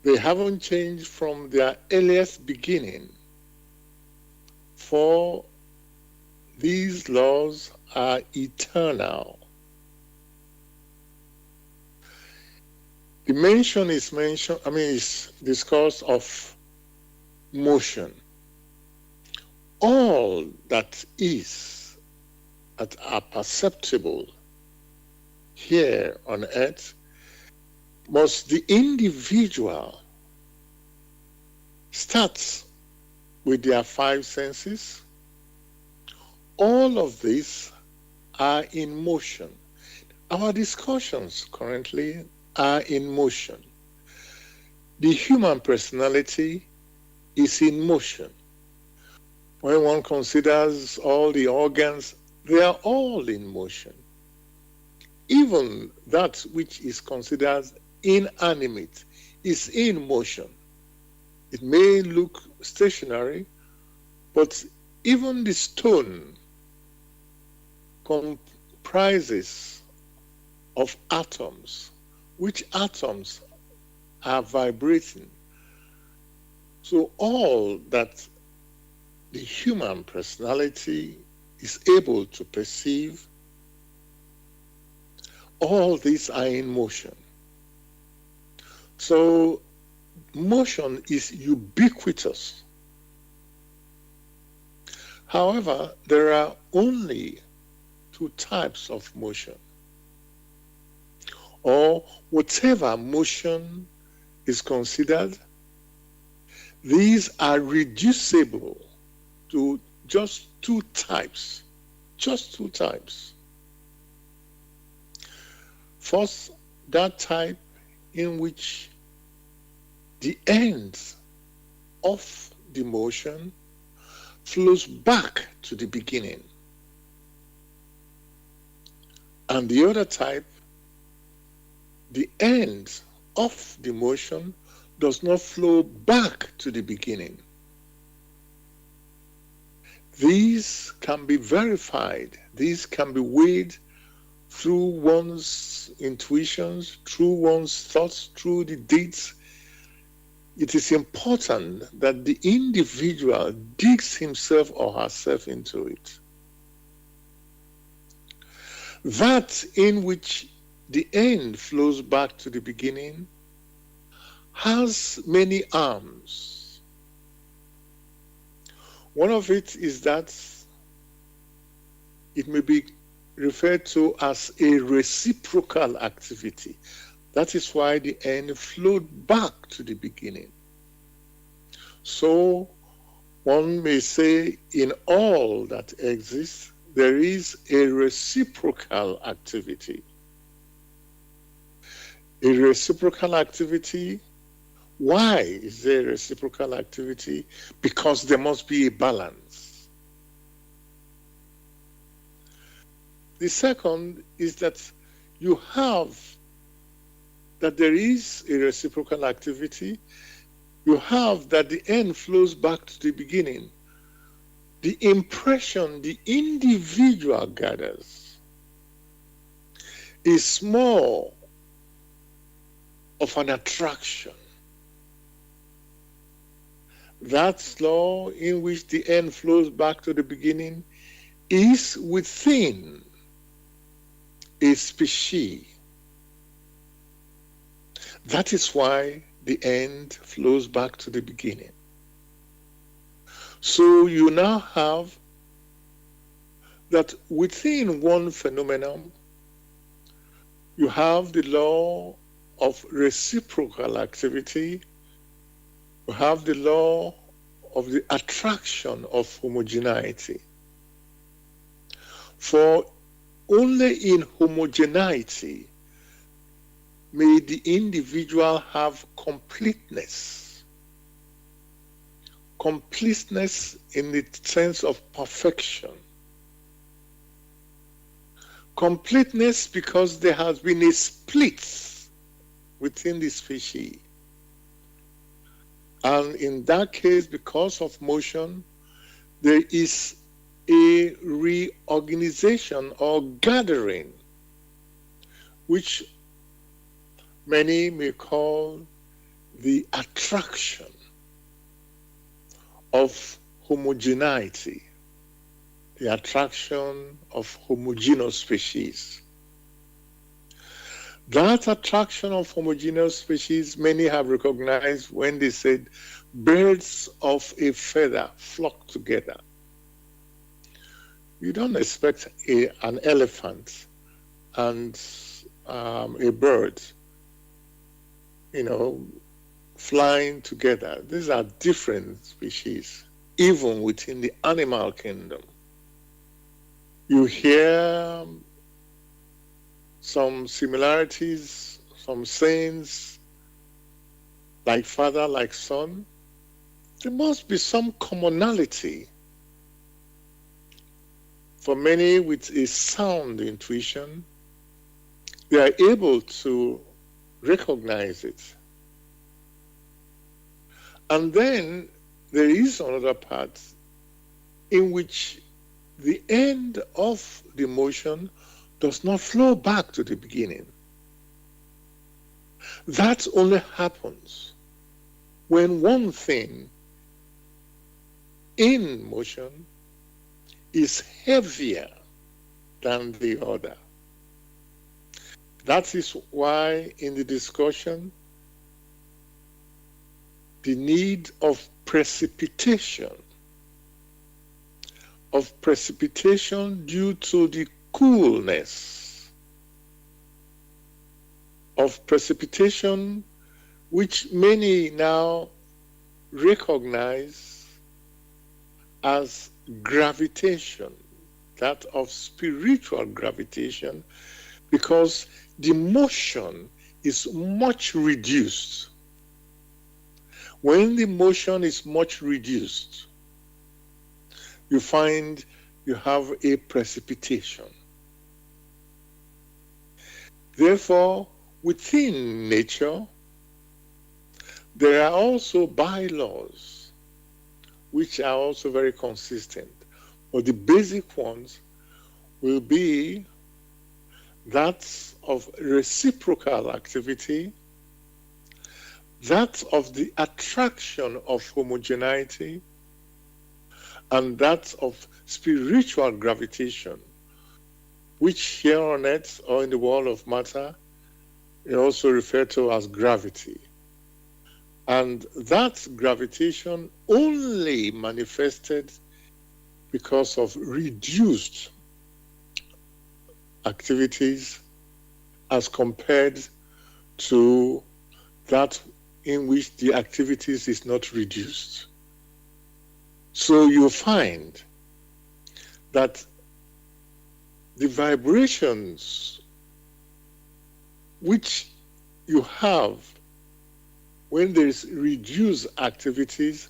They haven't changed from their earliest beginning, for these laws are eternal. The mention is discourse of motion. All that is, that are perceptible here on earth, must the individual start with their five senses. All of these are in motion. Our discussions currently are in motion. The human personality is in motion. When one considers all the organs, they are all in motion. Even that which is considered inanimate is in motion. It may look stationary, but even the stone comprises of atoms, which atoms are vibrating. So all that the human personality is able to perceive, all these are in motion. So motion is ubiquitous. However, there are only two types of motion, or whatever motion is considered, these are reducible to just two types. First, that type in which the end of the motion flows back to the beginning. And the other type, the end of the motion does not flow back to the beginning. These can be verified. These can be weighed through one's intuitions, through one's thoughts, through the deeds. It is important that the individual digs himself or herself into it. That in which the end flows back to the beginning has many arms. One of it is that it may be referred to as a reciprocal activity. That is why the end flowed back to the beginning. So one may say in all that exists, there is a reciprocal activity. A reciprocal activity. Why is there a reciprocal activity? Because there must be a balance. The second is that there is a reciprocal activity. You have that the end flows back to the beginning. The impression the individual gathers is more of an attraction. That law in which the end flows back to the beginning is within a species. That is why the end flows back to the beginning. So you now have that within one phenomenon, you have the law of reciprocal activity, you have the law of the attraction of homogeneity. For only in homogeneity may the individual have completeness. Completeness in the sense of perfection. Completeness because there has been a split within the species. And in that case, because of motion, there is a reorganization or gathering, which many may call the attraction of homogeneity, the attraction of homogeneous species. That attraction of homogeneous species, many have recognized when they said birds of a feather flock together. You don't expect an elephant and a bird, flying together. These are different species, even within the animal kingdom. You hear some similarities, some sayings, like father, like son. There must be some commonality. For many with a sound intuition, they are able to recognize it. And then there is another part in which the end of the motion does not flow back to the beginning. That only happens when one thing in motion is heavier than the other. That is why in the discussion, the need of precipitation due to the coolness, of precipitation which many now recognize as gravitation, that of spiritual gravitation, because the motion is much reduced. When the motion is much reduced, you find you have a precipitation. Therefore, within nature, there are also bylaws which are also very consistent. But the basic ones will be that of reciprocal activity, that of the attraction of homogeneity, and that of spiritual gravitation. which here on Earth or in the world of matter is also referred to as gravity. And that gravitation only manifested because of reduced activities as compared to that in which the activities is not reduced. So you find that the vibrations which you have when there is reduced activities,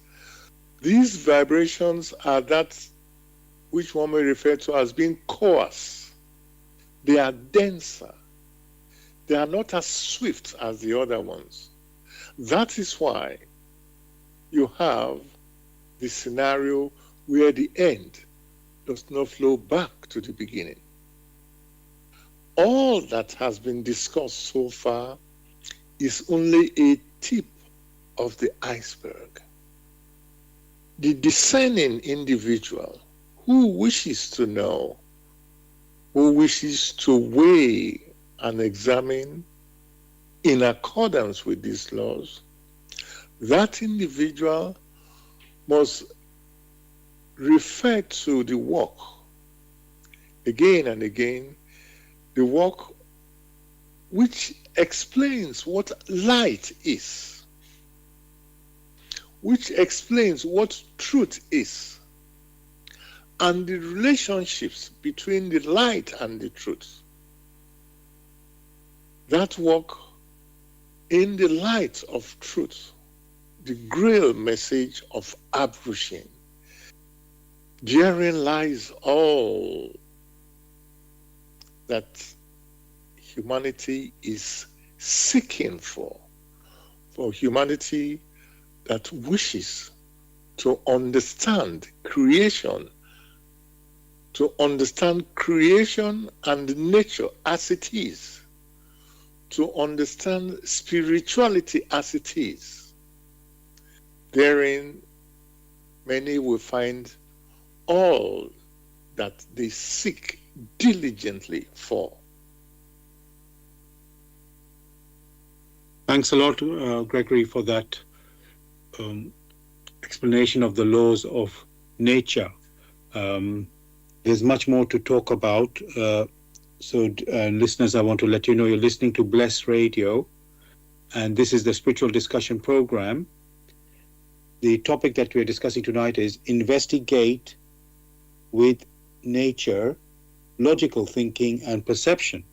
these vibrations are that which one may refer to as being coarse. They are denser. They are not as swift as the other ones. That is why you have the scenario where the end does not flow back to the beginning. All that has been discussed so far is only a tip of the iceberg. The discerning individual who wishes to know, who wishes to weigh and examine in accordance with these laws, that individual must refer to the work again and again, the work which explains what light is, which explains what truth is, and the relationships between the light and the truth. That work in the light of truth, the Grail Message of Abrushin. Therein lies all that humanity is seeking for humanity that wishes to understand creation, and nature as it is, to understand spirituality as it is. Therein, many will find all that they seek diligently for. Thanks a lot, Gregory, for that explanation of the laws of nature. There's much more to talk about. So listeners, I want to let you know you're listening to Bless Radio, and this is the Spiritual Discussion Program. The topic that we're discussing tonight is Investigate with Nature, Logical Thinking and Perception.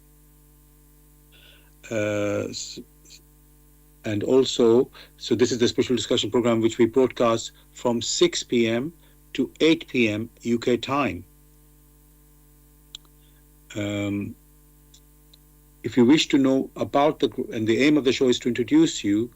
And also, so this is the Spiritual Discussion Program which we broadcast from 6 p.m. to 8 p.m. UK time. If you wish to know about and the aim of the show is to introduce you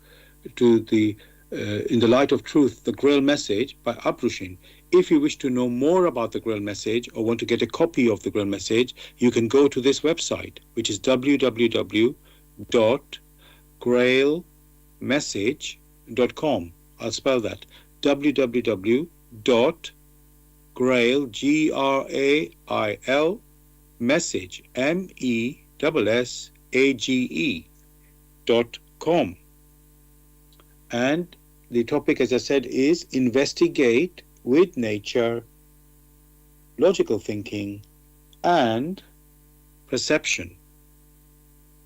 to the In the Light of Truth, the Grail Message by Abrushin. If you wish to know more about the Grail Message or want to get a copy of the Grail Message, you can go to this website, which is www.grailmessage.com. I'll spell that, www.grail, Grail, message, MESSAGE.com. And the topic, as I said, is Investigate with Nature, Logical Thinking and Perception.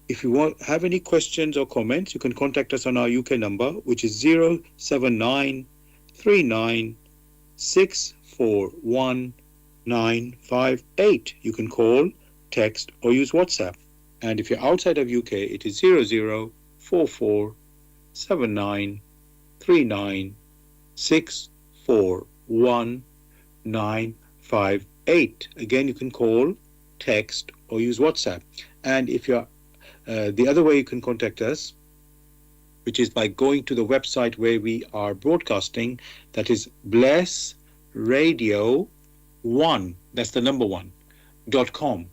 If you have any questions or comments, you can contact us on our UK number, which is 07939641958. You can call, text or use WhatsApp. And if you're outside of UK, it is 00447939641958. Again, you can call, text or use WhatsApp. And if you're the other way you can contact us, which is by going to the website where we are broadcasting, that is Bless Radio 1, that's the number 1.com.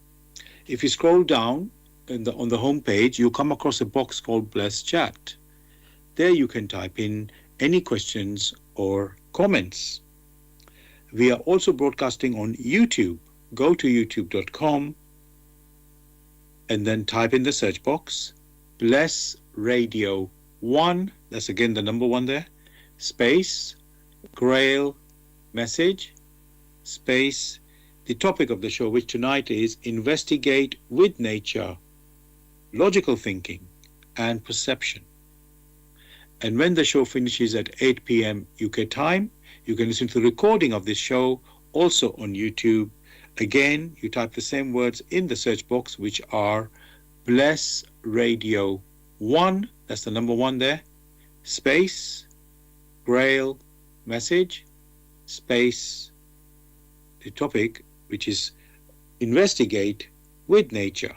If you scroll down on the home page, you'll come across a box called Bless Chat. There you can type in any questions or comments. We are also broadcasting on YouTube. Go to youtube.com and then type in the search box, Bless Radio 1, that's again the number 1 there, space, Grail Message, space, the topic of the show, which tonight is Investigate with Nature, Logical Thinking and Perception. And when the show finishes at 8 p.m. UK time, you can listen to the recording of this show also on YouTube. Again, you type the same words in the search box, which are Bless Radio 1, that's the number 1 there, space, Grail Message, space, the topic, which is Investigate with Nature,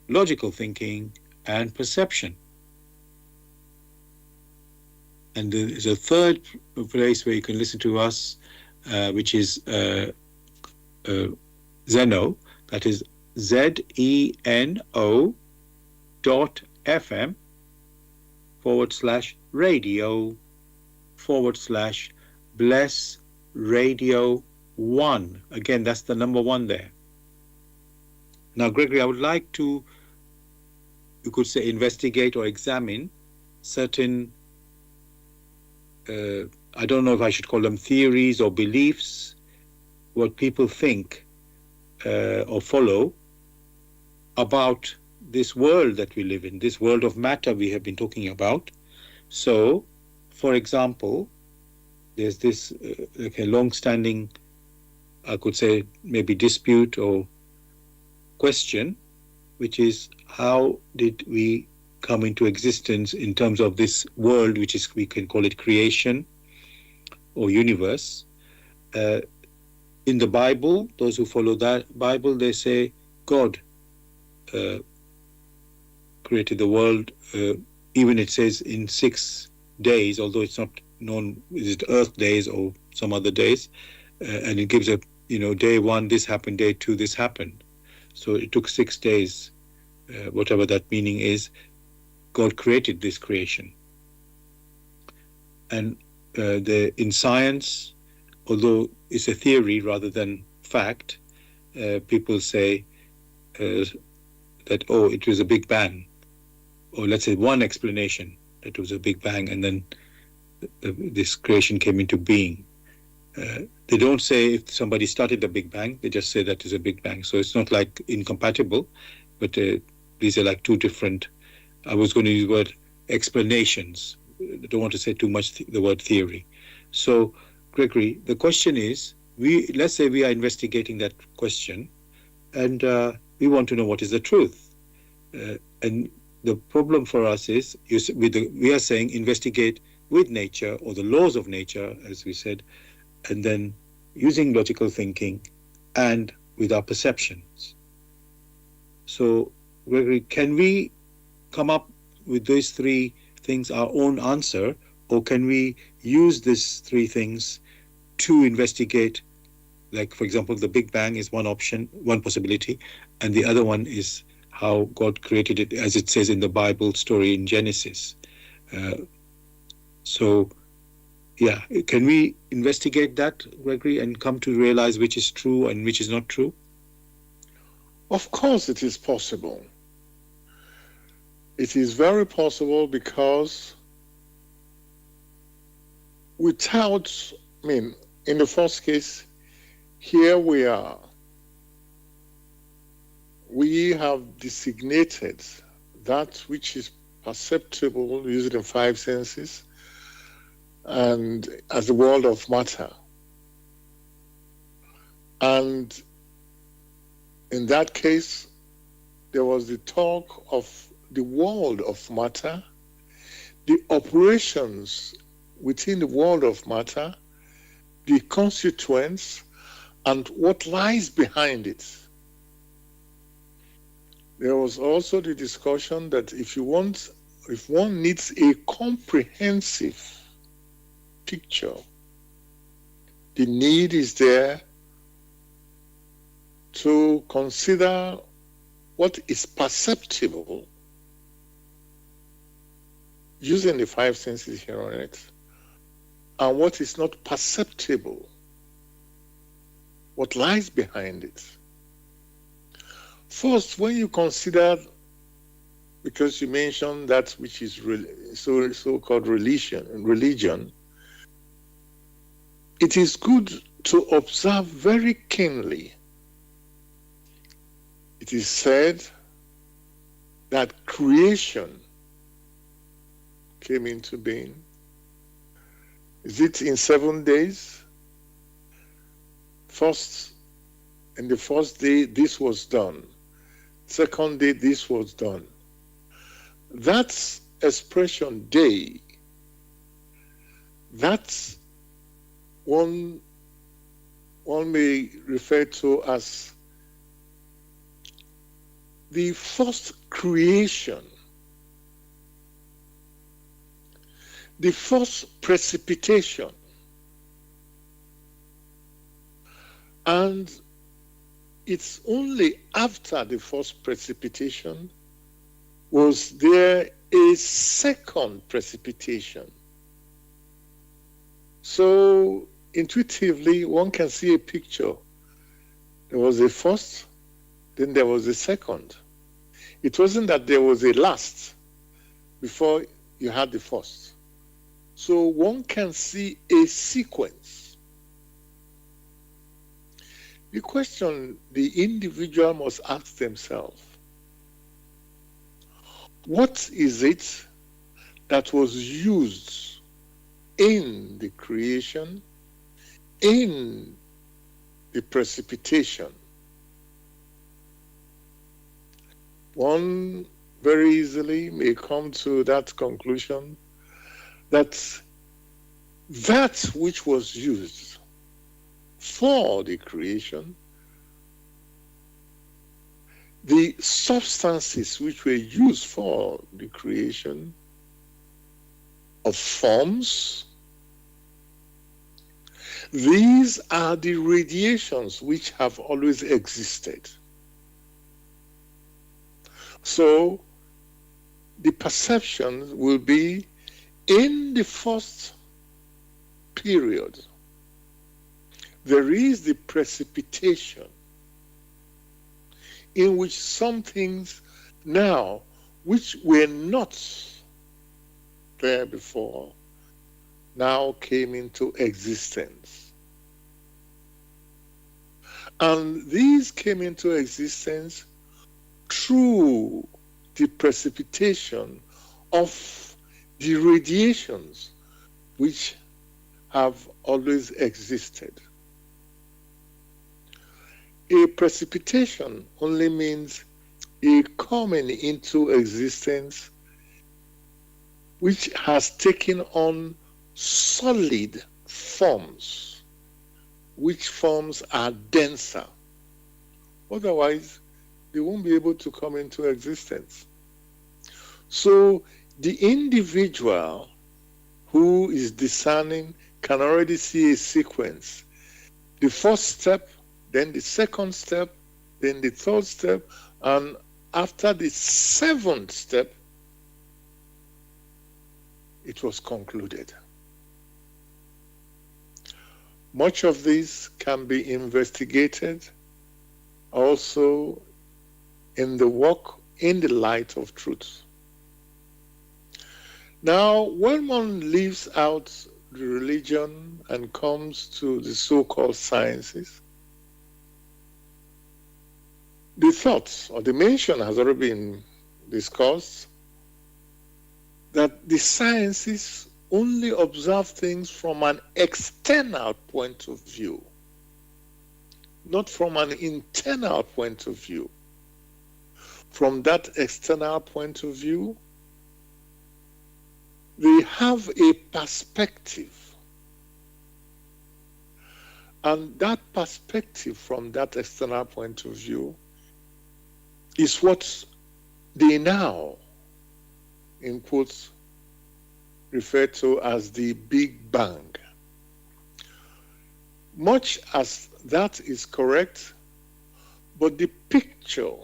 Logical Thinking and Perception. And there's a third place where you can listen to us, which is Zeno, that is zeno.fm/radio/bless radio 1. Again, that's the number 1 there. Now, Gregory, I would like to, you could say, investigate or examine certain, I don't know if I should call them theories or beliefs, what people think or follow about this world that we live in, this world of matter we have been talking about. So, for example, there's this like a long-standing, I could say, maybe dispute or question, which is how did we come into existence in terms of this world, which is, we can call it creation or universe. In the Bible, those who follow that Bible, they say God created the world, even it says in 6 days, although it's not known, is it Earth days or some other days, and it gives a, day 1 this happened, day 2 this happened. So it took 6 days, whatever that meaning is, God created this creation. And in science, although it's a theory rather than fact, people say that, it was a Big Bang, or let's say one explanation, that it was a Big Bang, and then this creation came into being. They don't say if somebody started the Big Bang, they just say that is a Big Bang. So it's not like incompatible, but these are like two different, I was going to use the word explanations. I don't want to say too much the word theory. So, Gregory, the question is, let's say we are investigating that question, and we want to know what is the truth. And the problem for us is, we are saying investigate with nature, or the laws of nature, as we said, and then using logical thinking and with our perceptions. So, Gregory, can we come up with these 3 things, our own answer, or can we use these 3 things to investigate? Like, for example, the Big Bang is one option, one possibility, and the other one is how God created it, as it says in the Bible story in Genesis. So, yeah, can we investigate that, Gregory, and come to realize which is true and which is not true? Of course it is possible. It is very possible, because without, in the first case, here we are. We have designated that which is perceptible using the 5 senses and as the world of matter. And in that case, there was the talk of the world of matter, the operations within the world of matter, the constituents, and what lies behind it. There was also the discussion that if one needs a comprehensive picture, the need is there to consider what is perceptible using the 5 senses here on it, and what is not perceptible, what lies behind it. First, when you consider, because you mentioned that which is so-called religion, it is good to observe very keenly. It is said that creation came into being. Is it in 7 days? First, in the first day, this was done. Second day, this was done. That expression day, that's one may refer to as the first creation, the first precipitation. And it's only after the first precipitation was there a second precipitation. So intuitively, one can see a picture. There was a first, then there was a second. It wasn't that there was a last before you had the first. So one can see a sequence. The question the individual must ask themselves, what is it that was used in the creation, in the precipitation? One very easily may come to that conclusion that which was used for the creation, the substances which were used for the creation of forms, these are the radiations which have always existed. So the perception will be in the first period, there is the precipitation in which some things now, which were not there before, now came into existence. And these came into existence through the precipitation of the radiations which have always existed. A precipitation only means a coming into existence which has taken on solid forms, which forms are denser. Otherwise, they won't be able to come into existence. So the individual who is discerning can already see a sequence. The first step, then the second step, then the third step, and after the seventh step, it was concluded. Much of this can be investigated also in the work in the light of truth. Now, when one leaves out the religion and comes to the so-called sciences, the thoughts or the mention has already been discussed that the sciences only observe things from an external point of view, not from an internal point of view. From that external point of view, they have a perspective. And that perspective from that external point of view is what they now, in quotes, refer to as the Big Bang. Much as that is correct, but the picture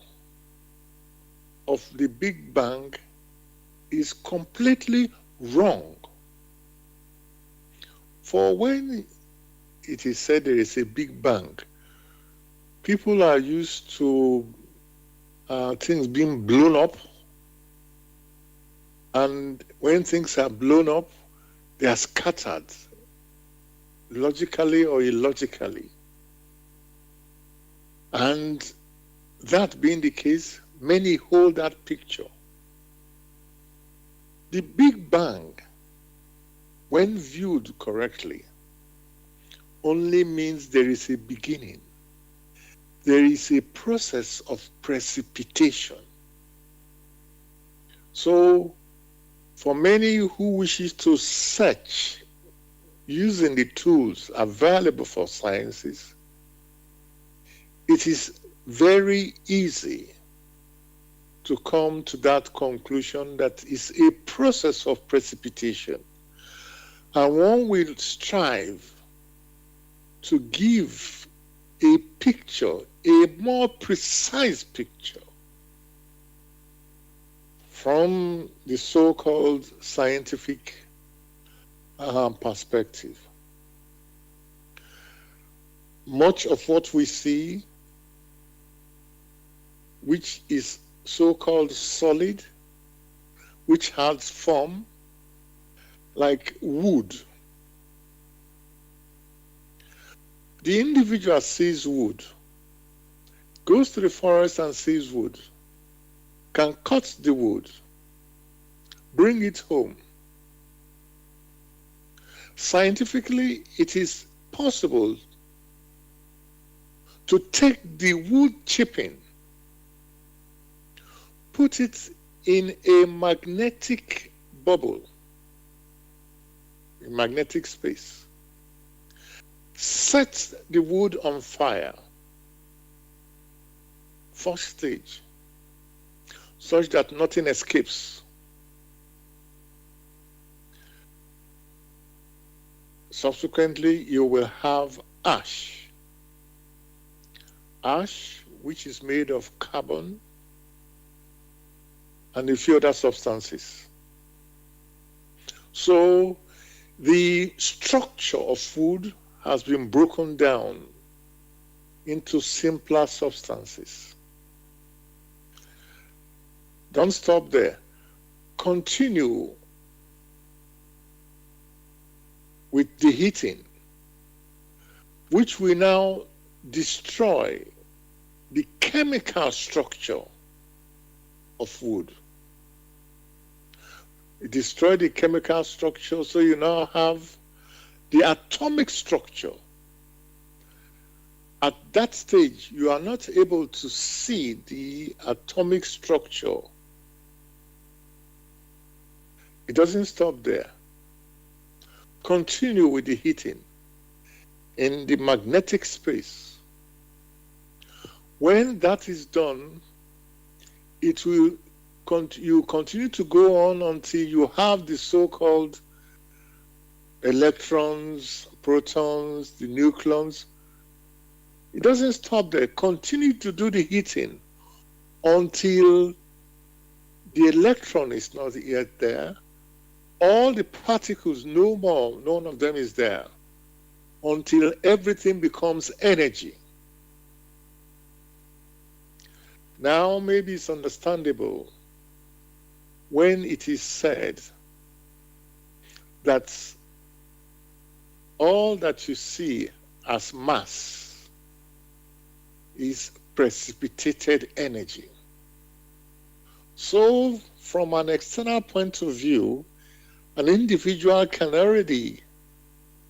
of the Big Bang is completely wrong. For when it is said there is a Big Bang, people are used to things being blown up. And when things are blown up, they are scattered, logically or illogically. And that being the case, many hold that picture. The Big Bang, when viewed correctly, only means there is a beginning. There is a process of precipitation. So, for many who wishes to search using the tools available for sciences, it is very easy to come to that conclusion that is a process of precipitation. And one will strive to give a picture, a more precise picture, from the so-called scientific perspective. Much of what we see, which is so-called solid, which has form, like wood. The individual sees wood, goes to the forest and sees wood, can cut the wood, bring it home. Scientifically, it is possible to take the wood chipping, put it in a magnetic bubble, a magnetic space, set the wood on fire, first stage, such that nothing escapes. Subsequently, you will have ash. Ash, which is made of carbon and a few other substances. So the structure of food has been broken down into simpler substances. Don't stop there. Continue with the heating, which will now destroy the chemical structure of wood. It destroys the chemical structure, so you now have the atomic structure. At that stage, you are not able to see the atomic structure. It doesn't stop there. Continue with the heating in the magnetic space. When that is done, it will you continue to go on until you have the so-called electrons, protons, the nucleons. It doesn't stop there. Continue to do the heating until the electron is not yet there. All the particles, no more, none of them is there, until everything becomes energy. Now, maybe it's understandable when it is said that all that you see as mass is precipitated energy. So, from an external point of view, an individual can already,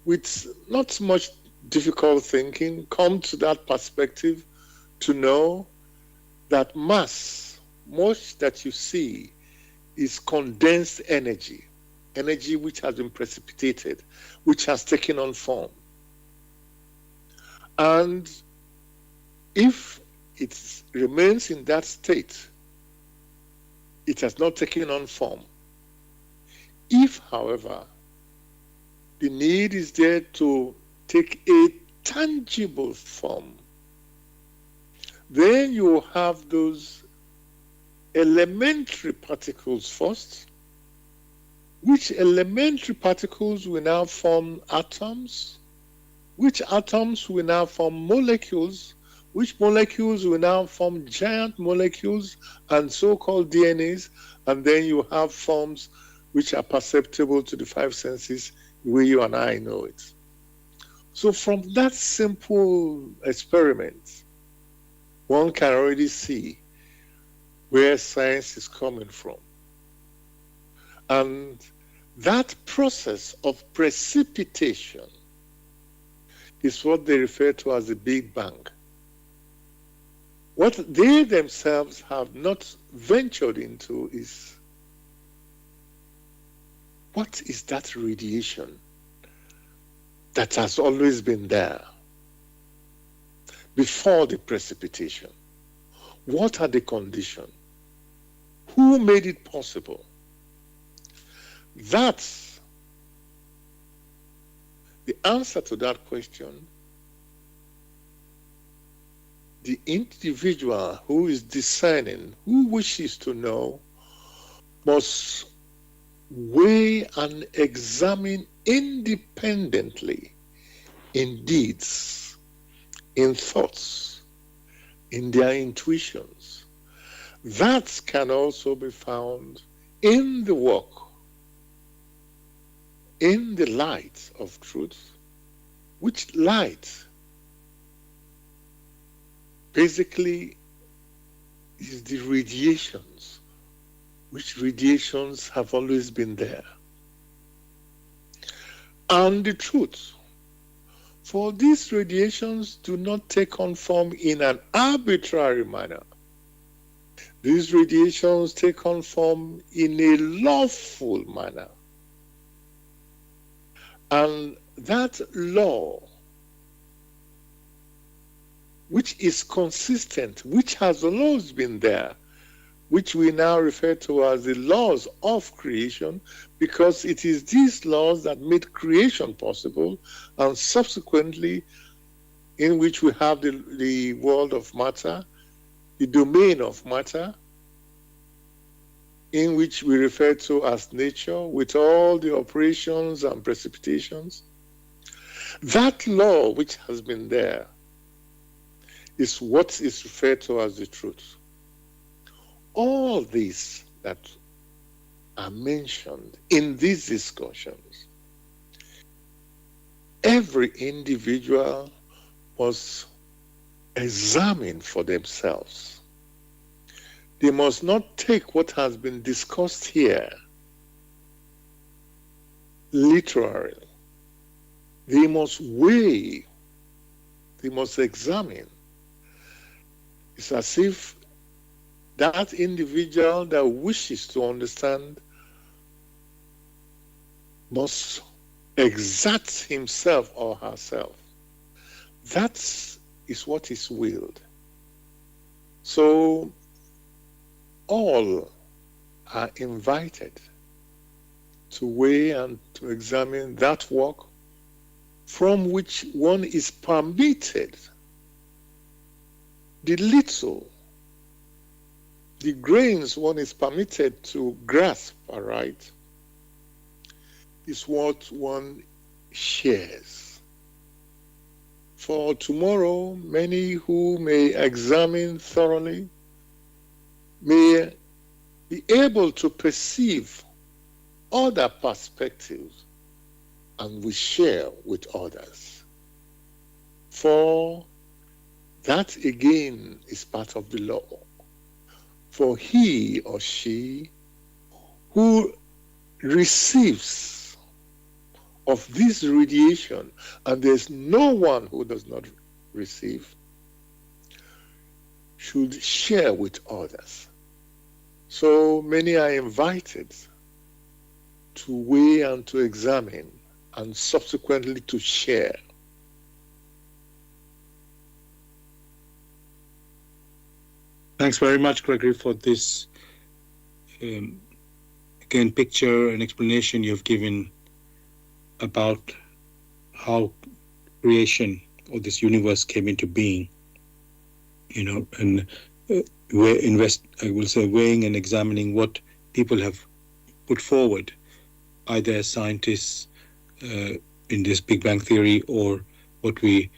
with not much difficult thinking, come to that perspective to know that mass, much that you see, is condensed energy, energy which has been precipitated, which has taken on form. And if it remains in that state, it has not taken on form. If, however, the need is there to take a tangible form, then you have those elementary particles first, which elementary particles will now form atoms, which atoms will now form molecules, which molecules will now form giant molecules and so-called DNAs, and then you have forms which are perceptible to the five senses the way you and I know it. So from that simple experiment, one can already see where science is coming from. And that process of precipitation is what they refer to as the Big Bang. What they themselves have not ventured into is, what is that radiation that has always been there before the precipitation? What are the conditions? Who made it possible? That's the answer to that question. The individual who is discerning, who wishes to know, must weigh and examine independently in deeds, in thoughts, in their intuitions. That can also be found in the work, in the light of truth, which light basically is the radiations, which radiations have always been there. And the truth, for these radiations do not take on form in an arbitrary manner. These radiations take on form in a lawful manner. And that law, which is consistent, which has always been there, which we now refer to as the laws of creation, because it is these laws that made creation possible, and subsequently in which we have the world of matter, the domain of matter, in which we refer to as nature, with all the operations and precipitations. That law which has been there is what is referred to as the truth. All these that are mentioned in these discussions, every individual must examine for themselves. They must not take what has been discussed here literally. They must weigh, they must examine. It's as if that individual that wishes to understand must exert himself or herself. That is what is willed. So all are invited to weigh and to examine that work from which one is permitted the little, the grains one is permitted to grasp, all right, is what one shares. For tomorrow, many who may examine thoroughly may be able to perceive other perspectives and we share with others. For that again is part of the law. For he or she who receives of this radiation, and there's no one who does not receive, should share with others. So many are invited to weigh and to examine and subsequently to share. Thanks very much, Gregory, for this again picture and explanation you've given about how creation or this universe came into being. And I will say weighing and examining what people have put forward, either as scientists in this Big Bang theory or what we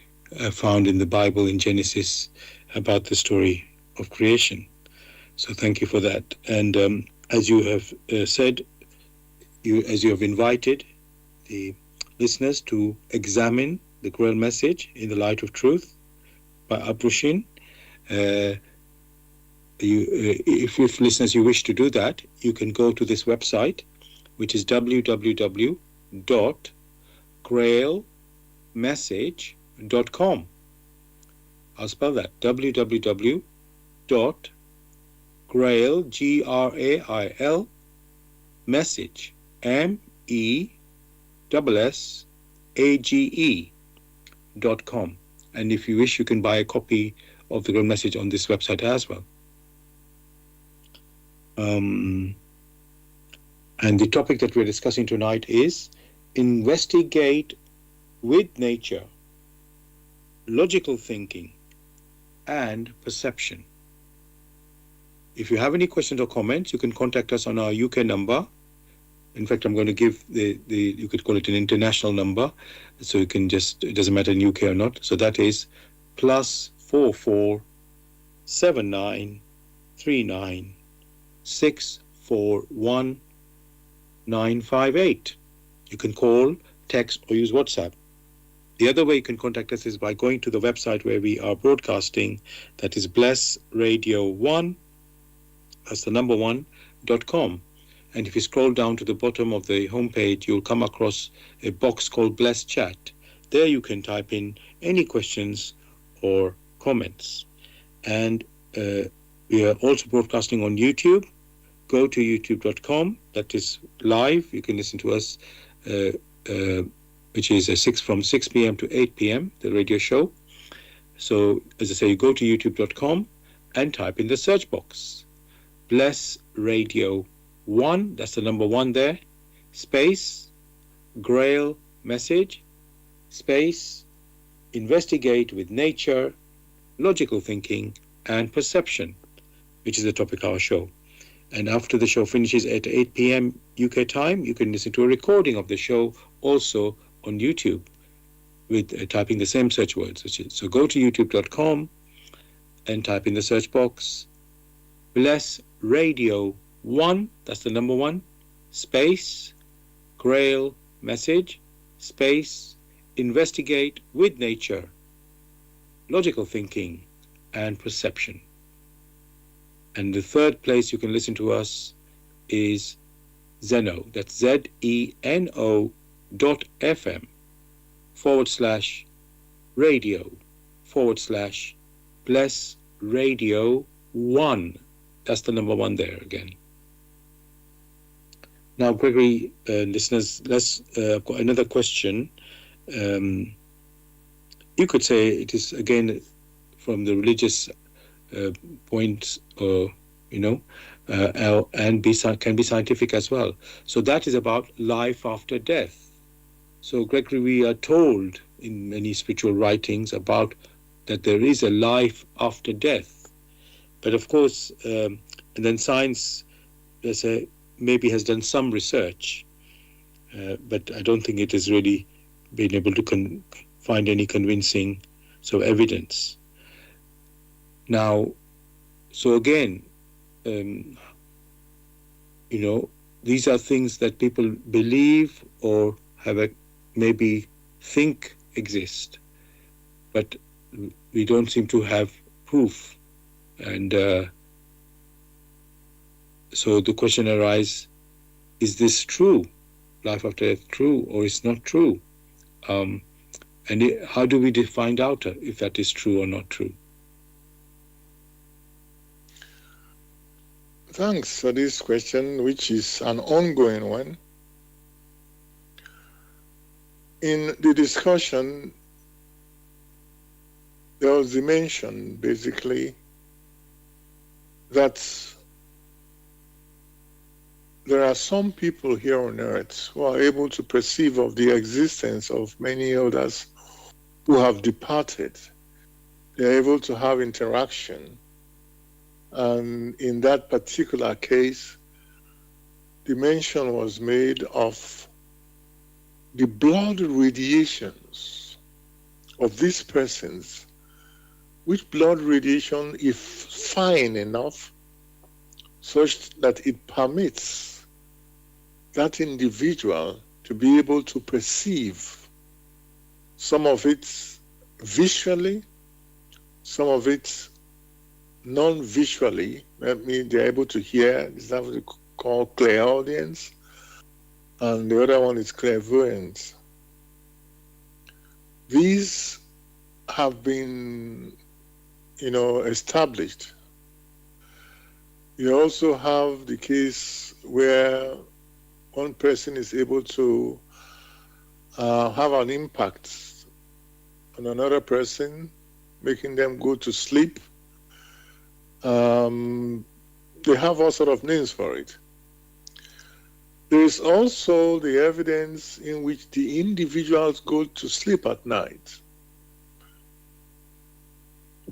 found in the Bible in Genesis about the story of creation. So thank you for that. And as you have said, as you have invited the listeners to examine the Grail Message in the Light of Truth by Abrushin. If listeners you wish to do that, you can go to this website, which is www.grailmessage.com. I'll spell that, www.grail, Grail, message, MESSAGE.com. And if you wish, you can buy a copy of the Grail Message on this website as well. And the topic that we're discussing tonight is investigate with nature, logical thinking, and perception. If you have any questions or comments, you can contact us on our UK number. In fact, I'm going to give you could call it an international number, so you can just, it doesn't matter in UK or not. So that is +44 79 39 641 958. You can call, text, or use WhatsApp. The other way you can contact us is by going to the website where we are broadcasting, that is Bless Radio 1, that's the number 1.com. And if you scroll down to the bottom of the homepage, you'll come across a box called Bless Chat. There you can type in any questions or comments. And we are also broadcasting on YouTube. Go to youtube.com, that is live. You can listen to us, which is from 6 p.m. to 8 p.m., the radio show. So, as I say, you go to youtube.com and type in the search box, Bless Radio 1, that's the number 1 there, space, Grail Message, space, investigate with nature, logical thinking, and perception, which is the topic of our show. And after the show finishes at 8 p.m. UK time, you can listen to a recording of the show also on YouTube with typing the same search words. So go to youtube.com and type in the search box, Bless Radio 1, that's the number 1, space, Grail Message, space, investigate with nature, logical thinking, and perception. And the third place you can listen to us is Zeno, that's ZENO.FM/radio/Bless Radio 1. That's the number 1 there again. Now, Gregory, listeners, I've got another question. You could say it is, again, from the religious points, and can be scientific as well. So that is about life after death. So, Gregory, we are told in many spiritual writings about that there is a life after death. But of course, and then science, let's say, maybe has done some research, but I don't think it has really been able to find any convincing evidence. Now, so again, these are things that people believe or maybe think exist, but we don't seem to have proof. And so the question arises, is this true? Life after death true or is not true? And how do we find out if that is true or not true? Thanks for this question, which is an ongoing one. In the discussion, there was the mention, basically, that there are some people here on earth who are able to perceive of the existence of many others who have departed. They're able to have interaction. And in that particular case, the mention was made of the blood radiations of these persons, which blood radiation is fine enough such that it permits that individual to be able to perceive some of it visually, some of it non-visually. That means they're able to hear. This is what we call clairaudience, and the other one is clairvoyance. These have been, established. You also have the case where one person is able to have an impact on another person, making them go to sleep. They have all sort of names for it. There is also the evidence in which the individuals go to sleep at night.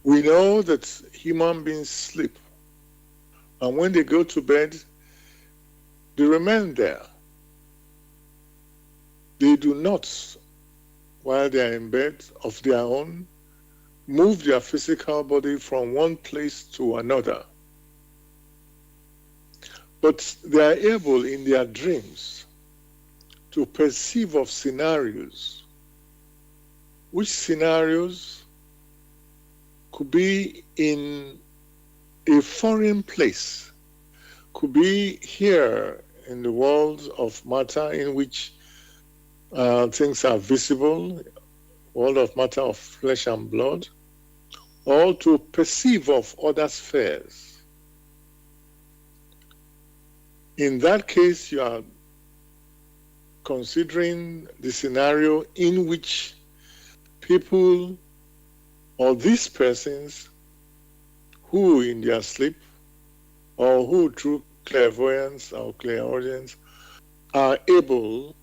We know that human beings sleep, and when they go to bed, they remain there. They do not, while they are in bed of their own, move their physical body from one place to another. But they are able in their dreams to perceive of scenarios, which scenarios could be in a foreign place, could be here in the world of matter in which things are visible, world of matter of flesh and blood, or to perceive of other spheres. In that case, you are considering the scenario in which people or these persons who in their sleep or who through clairvoyance or clairaudience are able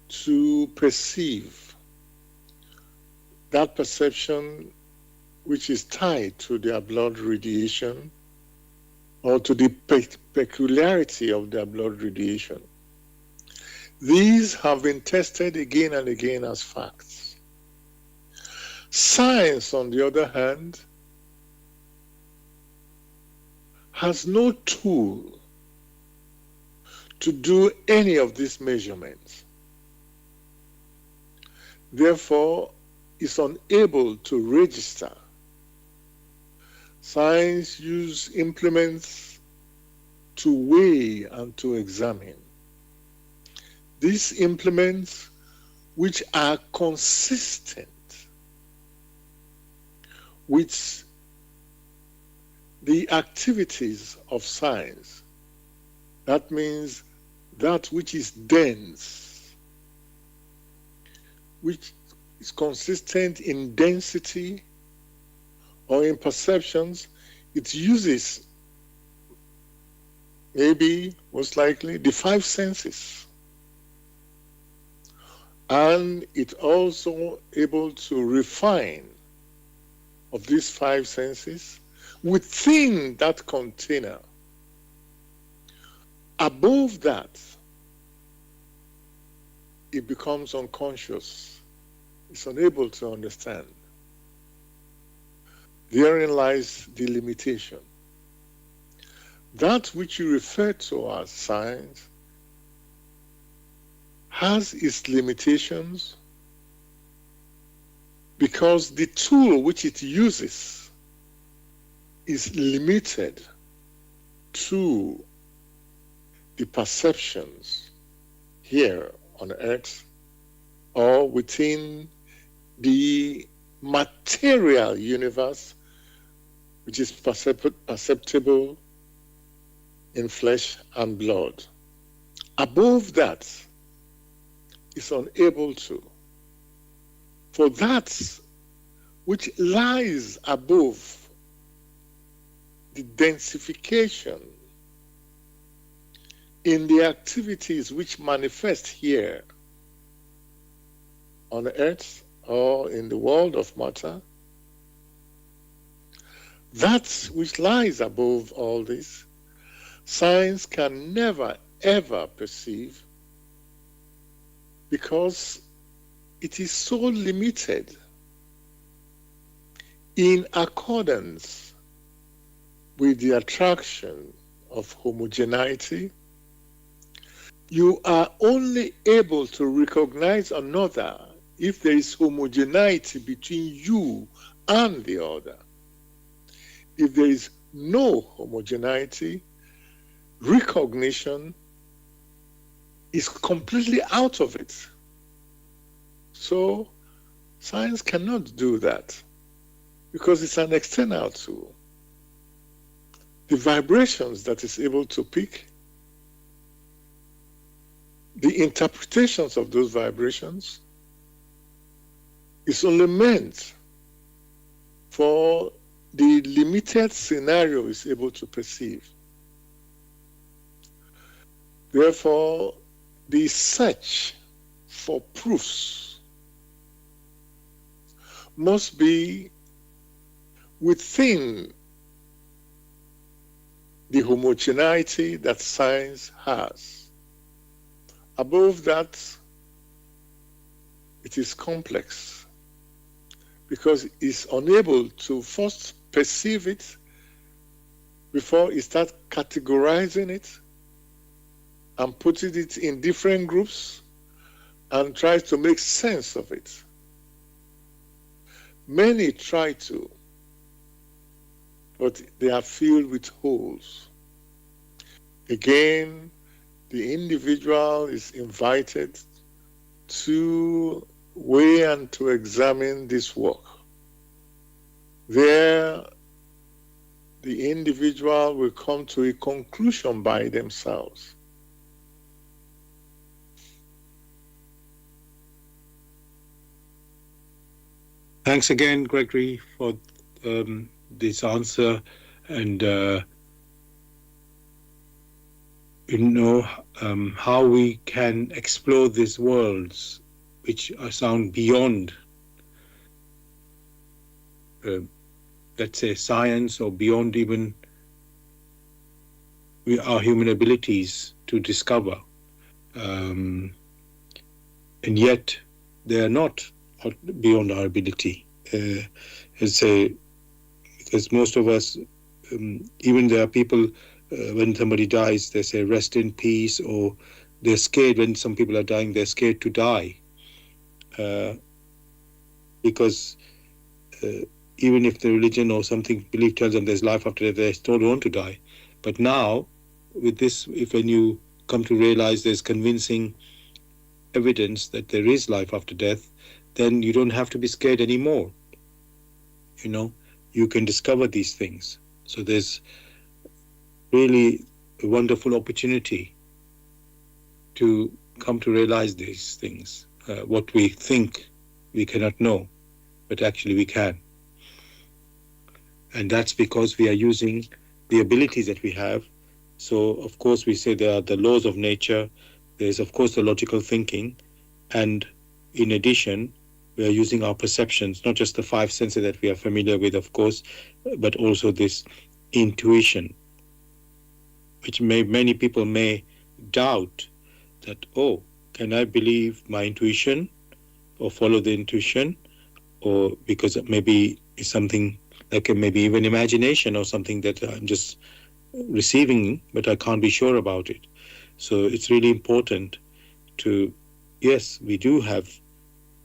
to perceive that perception which is tied to their blood radiation or to the peculiarity of their blood radiation. These have been tested again and again as facts. Science, on the other hand, has no tool to do any of these measurements. Therefore, is unable to register. Science uses implements to weigh and to examine. These implements, which are consistent with the activities of science, that means that which is dense, which is consistent in density or in perceptions, it uses maybe, most likely, the five senses. And it also able to refine of these five senses within that container. Above that, it becomes unconscious. It's unable to understand. Therein lies the limitation. That which you refer to as science has its limitations because the tool which it uses is limited to the perceptions here on earth or within the material universe, which is perceptible in flesh and blood. Above that, is unable to. For that which lies above the densification in the activities which manifest here on earth or in the world of matter, that which lies above all this, science can never ever perceive because it is so limited in accordance with the attraction of homogeneity, you are only able to recognize another if there is homogeneity between you and the other. If there is no homogeneity, recognition is completely out of it. So science cannot do that because it's an external tool. The vibrations that it's able to pick, the interpretations of those vibrations is only meant for the limited scenario it's able to perceive. Therefore, the search for proofs must be within the homogeneity that science has. Above that, it is complex because it's unable to first perceive it before it starts categorizing it and putting it in different groups and tries to make sense of it. Many try to, but they are filled with holes. Again, the individual is invited to weigh and to examine this work. There, the individual will come to a conclusion by themselves. Thanks again, Gregory, for this answer. And how we can explore these worlds which sound beyond, let's say, science, or beyond even our human abilities to discover. And yet they are not beyond our ability. Because most of us, even there are people, when somebody dies, they say rest in peace, or they're scared. When some people are dying, they're scared to die, because even if the religion or something belief tells them there's life after death, they still don't want to die. But now, with this, when you come to realize there's convincing evidence that there is life after death, then you don't have to be scared anymore. You can discover these things. So there's really a wonderful opportunity to come to realize these things, what we think we cannot know, but actually we can. And that's because we are using the abilities that we have. So, of course, we say there are the laws of nature. There's, of course, the logical thinking. And in addition, we are using our perceptions, not just the five senses that we are familiar with, of course, but also this intuition, which many people may doubt that, can I believe my intuition or follow the intuition? Or because maybe it's something like maybe even imagination or something that I'm just receiving, but I can't be sure about it. So it's really important to, yes, we do have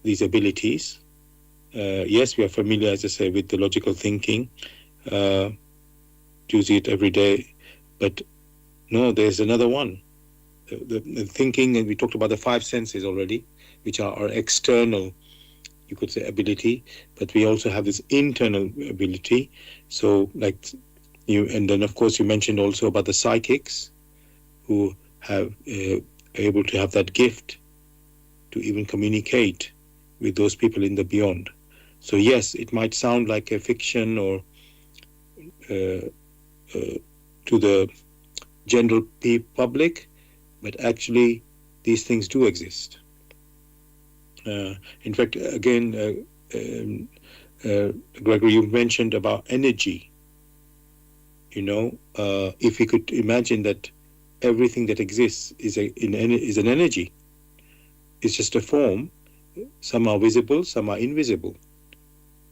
these abilities. Yes, we are familiar, as I say, with the logical thinking, use it every day. But no, there's another one. The thinking, and we talked about the five senses already, which are our external, you could say, ability. But we also have this internal ability. So, like and then of course you mentioned also about the psychics, who have able to have that gift to even communicate with those people in the beyond. So yes, it might sound like a fiction or to the general public, but actually these things do exist. In fact, again, Gregory, you mentioned about energy. If we could imagine that everything that exists is an energy, it's just a form. Some are visible, some are invisible.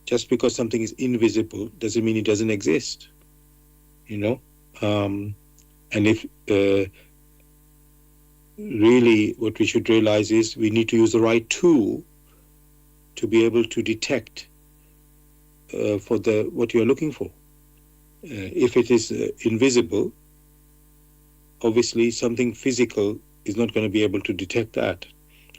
just because something is invisible doesn't mean it doesn't exist, you know. And if really what we should realize is we need to use the right tool to be able to detect for the what you're looking for. If it is invisible, obviously something physical is not going to be able to detect that.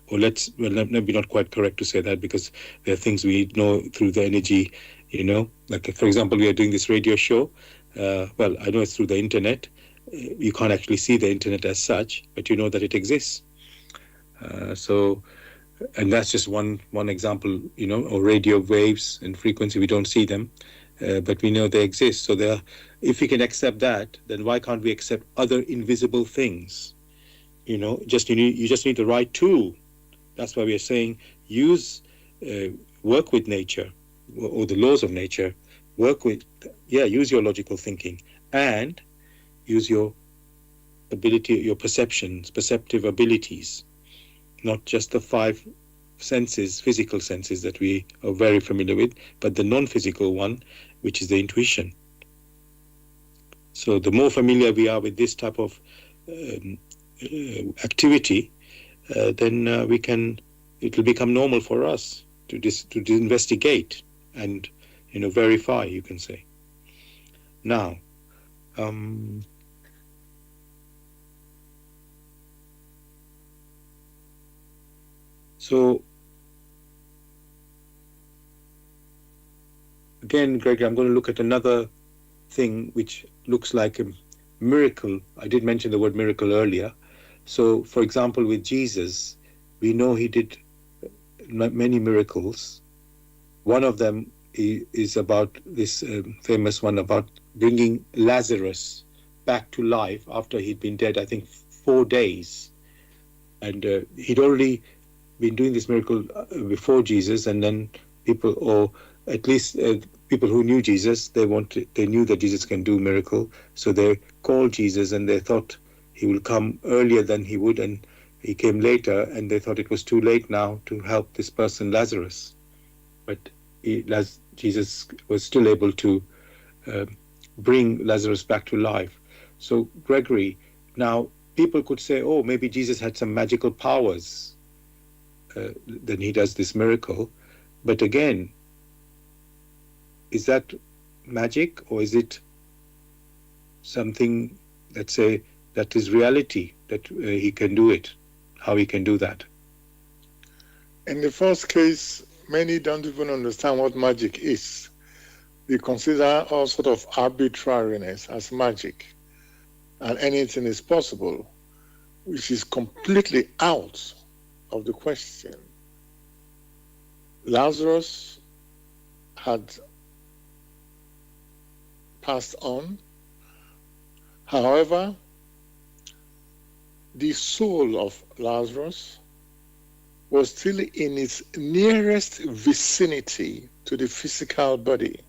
Or maybe not quite correct to say that, because there are things we know through the energy, you know. Like, for example, we are doing this radio show. Well, I know it's through the internet. You can't actually see the internet as such, but you know that it exists. So, and that's just one example, you know, or radio waves and frequency. We don't see them, but we know they exist. So there, if we can accept that, then why can't we accept other invisible things? You know, you just need the right tool. That's why we are saying work with nature, or the laws of nature. Use your logical thinking, and use your perceptive abilities, not just the five senses, physical senses that we are very familiar with, but the non-physical one, which is the intuition. So the more familiar we are with this type of activity, then it'll become normal for us to investigate and, you know, verify, you can say. Now, so again, Greg, I'm going to look at another thing which looks like a miracle. I did mention the word miracle earlier. So, for example, with Jesus, we know he did many miracles. One of them is about this famous one about bringing Lazarus back to life after he'd been dead, I think, 4 days. And he'd already been doing this miracle before Jesus, and then people, or at least people who knew Jesus, they knew that Jesus can do miracle, so they called Jesus, and they thought he will come earlier than he would, and he came later, and they thought it was too late now to help this person, Lazarus. But Jesus was still able to bring Lazarus back to life. So, Gregory, now people could say, oh, maybe Jesus had some magical powers. Then he does this miracle. But again, is that magic, or is it something, let's say, that is reality, that he can do it, how he can do that? In the first case, many don't even understand what magic is. They consider all sort of arbitrariness as magic, and anything is possible, which is completely out of the question. Lazarus had passed on. However, the soul of Lazarus was still in its nearest vicinity to the physical body.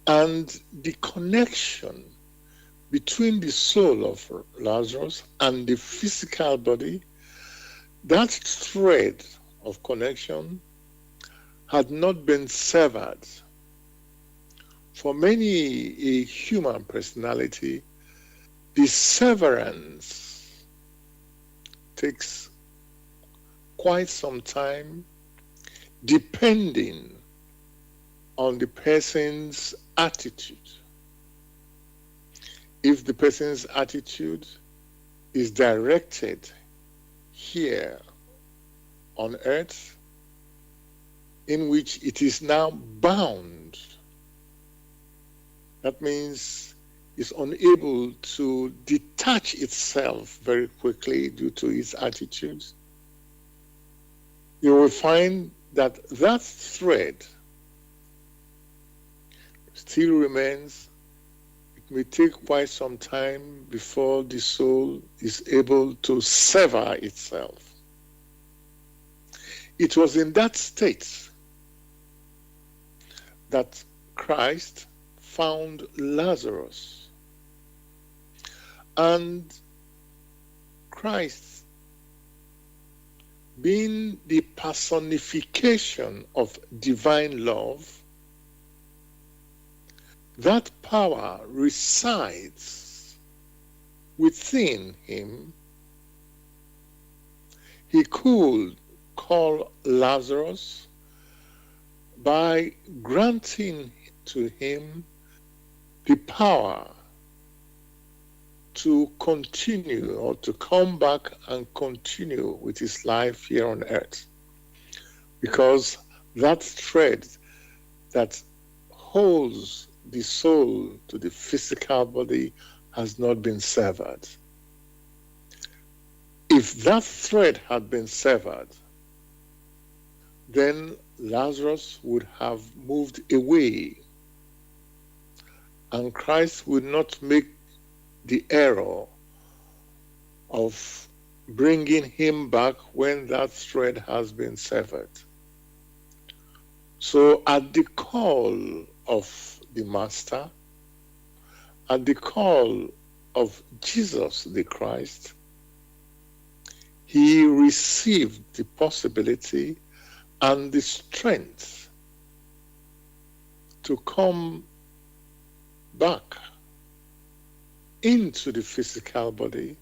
And the connection between the soul of Lazarus and the physical body, that thread of connection had not been severed. For many a human personality, the severance takes quite some time, depending on the person's attitude. If the person's attitude is directed here on earth, in which it is now bound, that means it's unable to detach itself very quickly due to its attitudes, you will find that that thread still remains. It may take quite some time before the soul is able to sever itself. It was in that state that Christ found Lazarus. And Christ being the personification of divine love, that power resides within him. He could call Lazarus by granting to him the power to continue or to come back and continue with his life here on earth. Because that thread that holds the soul to the physical body has not been severed. If that thread had been severed, then Lazarus would have moved away, and Christ would not make the error of bringing him back when that thread has been severed. So at the call of the Master, at the call of Jesus the Christ, he received the possibility and the strength to come back into the physical body,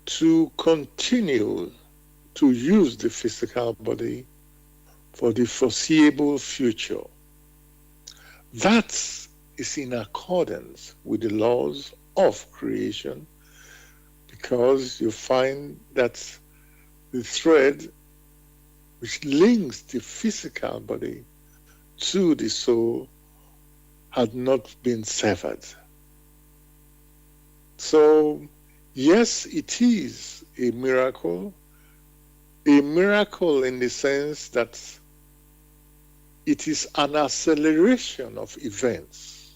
to continue to use the physical body for the foreseeable future. That is in accordance with the laws of creation, because you find that the thread which links the physical body to the soul had not been severed. So, yes, it is a miracle in the sense that it is an acceleration of events.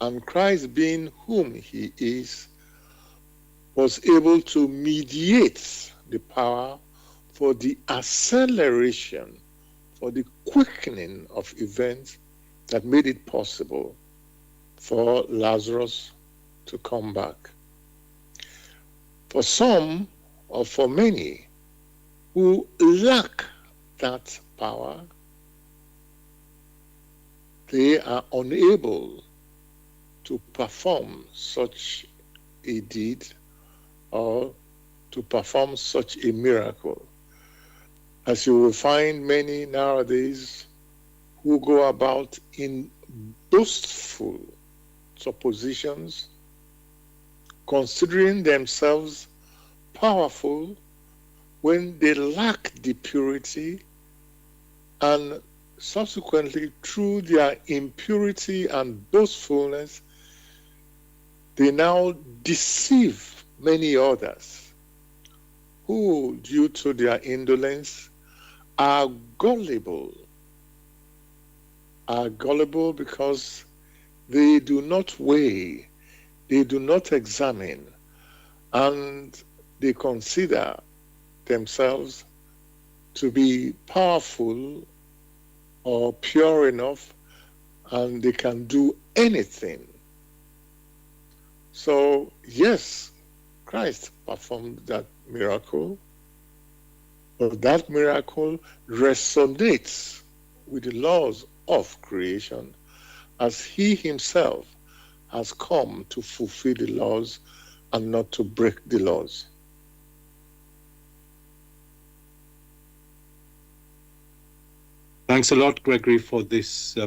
And Christ, being whom he is, was able to mediate the power for the acceleration, for the quickening of events that made it possible for Lazarus to come back. For some, or for many, who lack that power, they are unable to perform such a deed or to perform such a miracle. As you will find many nowadays who go about in boastful suppositions, considering themselves powerful when they lack the purity, and subsequently through their impurity and boastfulness, they now deceive many others who, due to their indolence, are gullible because they do not weigh, they do not examine, and they consider themselves to be powerful or pure enough, and they can do anything. So, yes, Christ performed that miracle, but that miracle resonates with the laws of creation, as he himself has come to fulfill the laws and not to break the laws. Thanks a lot, Gregory, for this,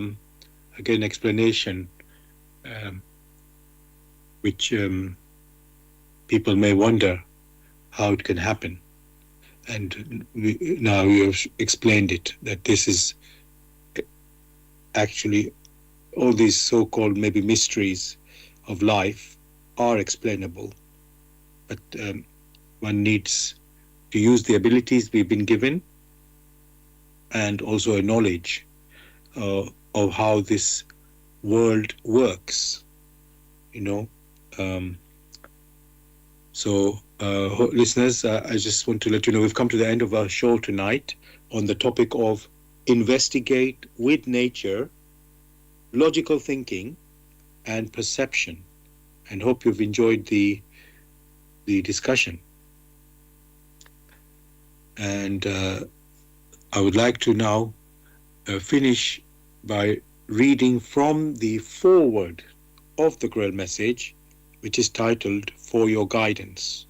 again, explanation, which people may wonder how it can happen. And now you have explained it, that this is actually all these so-called maybe mysteries of life are explainable, but one needs to use the abilities we've been given and also a knowledge of how this world works, So, listeners, I just want to let you know we've come to the end of our show tonight on the topic of investigate with nature, logical thinking, and perception, and hope you've enjoyed the discussion. And I would like to now finish by reading from the foreword of the Grail Message, which is titled For Your Guidance.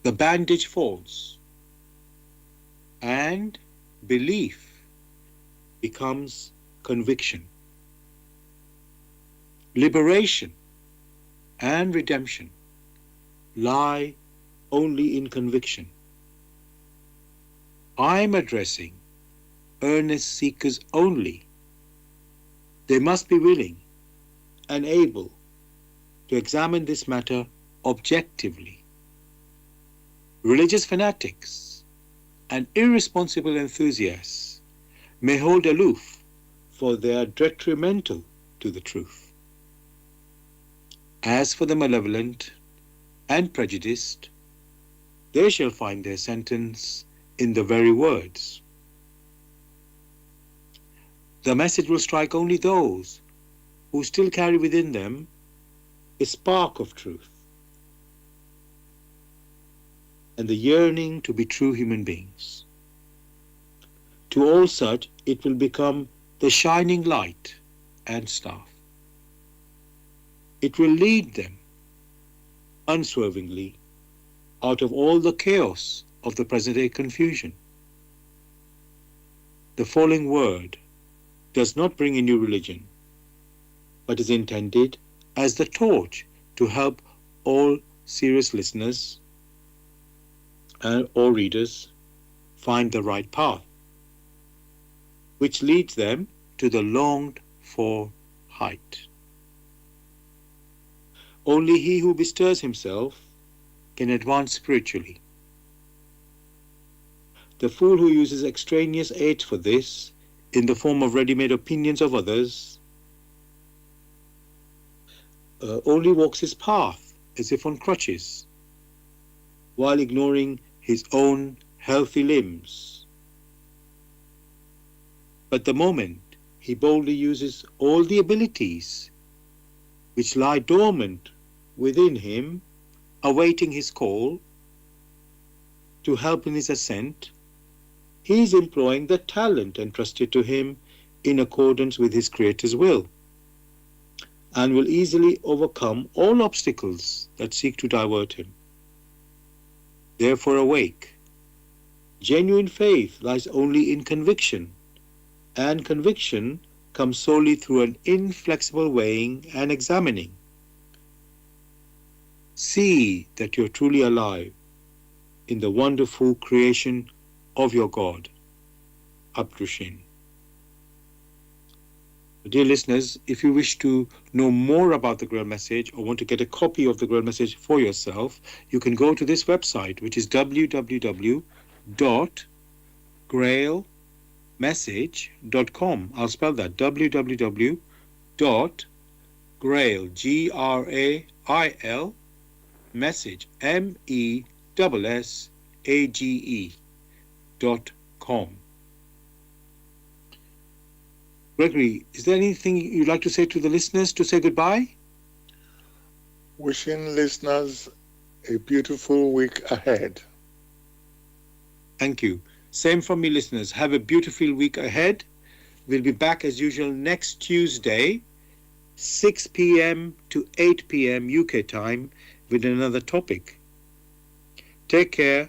The bandage falls, and belief becomes conviction. Liberation and redemption lie only in conviction. I'm addressing earnest seekers only. They must be willing and able to examine this matter objectively. Religious fanatics and irresponsible enthusiasts may hold aloof, for they are detrimental to the truth. As for the malevolent and prejudiced, they shall find their sentence in the very words. The message will strike only those who still carry within them a spark of truth and the yearning to be true human beings. To all such, it will become the shining light and staff. It will lead them unswervingly out of all the chaos of the present-day confusion. The following word does not bring a new religion, but is intended as the torch to help all serious listeners or readers find the right path, which leads them to the longed-for height. Only he who bestirs himself can advance spiritually. The fool who uses extraneous aids for this, in the form of ready-made opinions of others, only walks his path as if on crutches, while ignoring his own healthy limbs. But the moment he boldly uses all the abilities which lie dormant within him, awaiting his call to help in his ascent, he is employing the talent entrusted to him in accordance with his Creator's will, and will easily overcome all obstacles that seek to divert him. Therefore awake. Genuine faith lies only in conviction, and conviction comes solely through an inflexible weighing and examining. See that you're truly alive in the wonderful creation of your God. Abdushin. Dear listeners, if you wish to know more about the Grail Message or want to get a copy of the Grail Message for yourself, you can go to this website, which is www.grailmessage.com. I'll spell that, www.grail, Grail, message, MESSAGE.com. Gregory, is there anything you'd like to say to the listeners to say goodbye? Wishing listeners a beautiful week ahead. Thank you. Same from me, listeners. Have a beautiful week ahead. We'll be back as usual next Tuesday, 6 p.m. to 8 p.m. UK time with another topic. Take care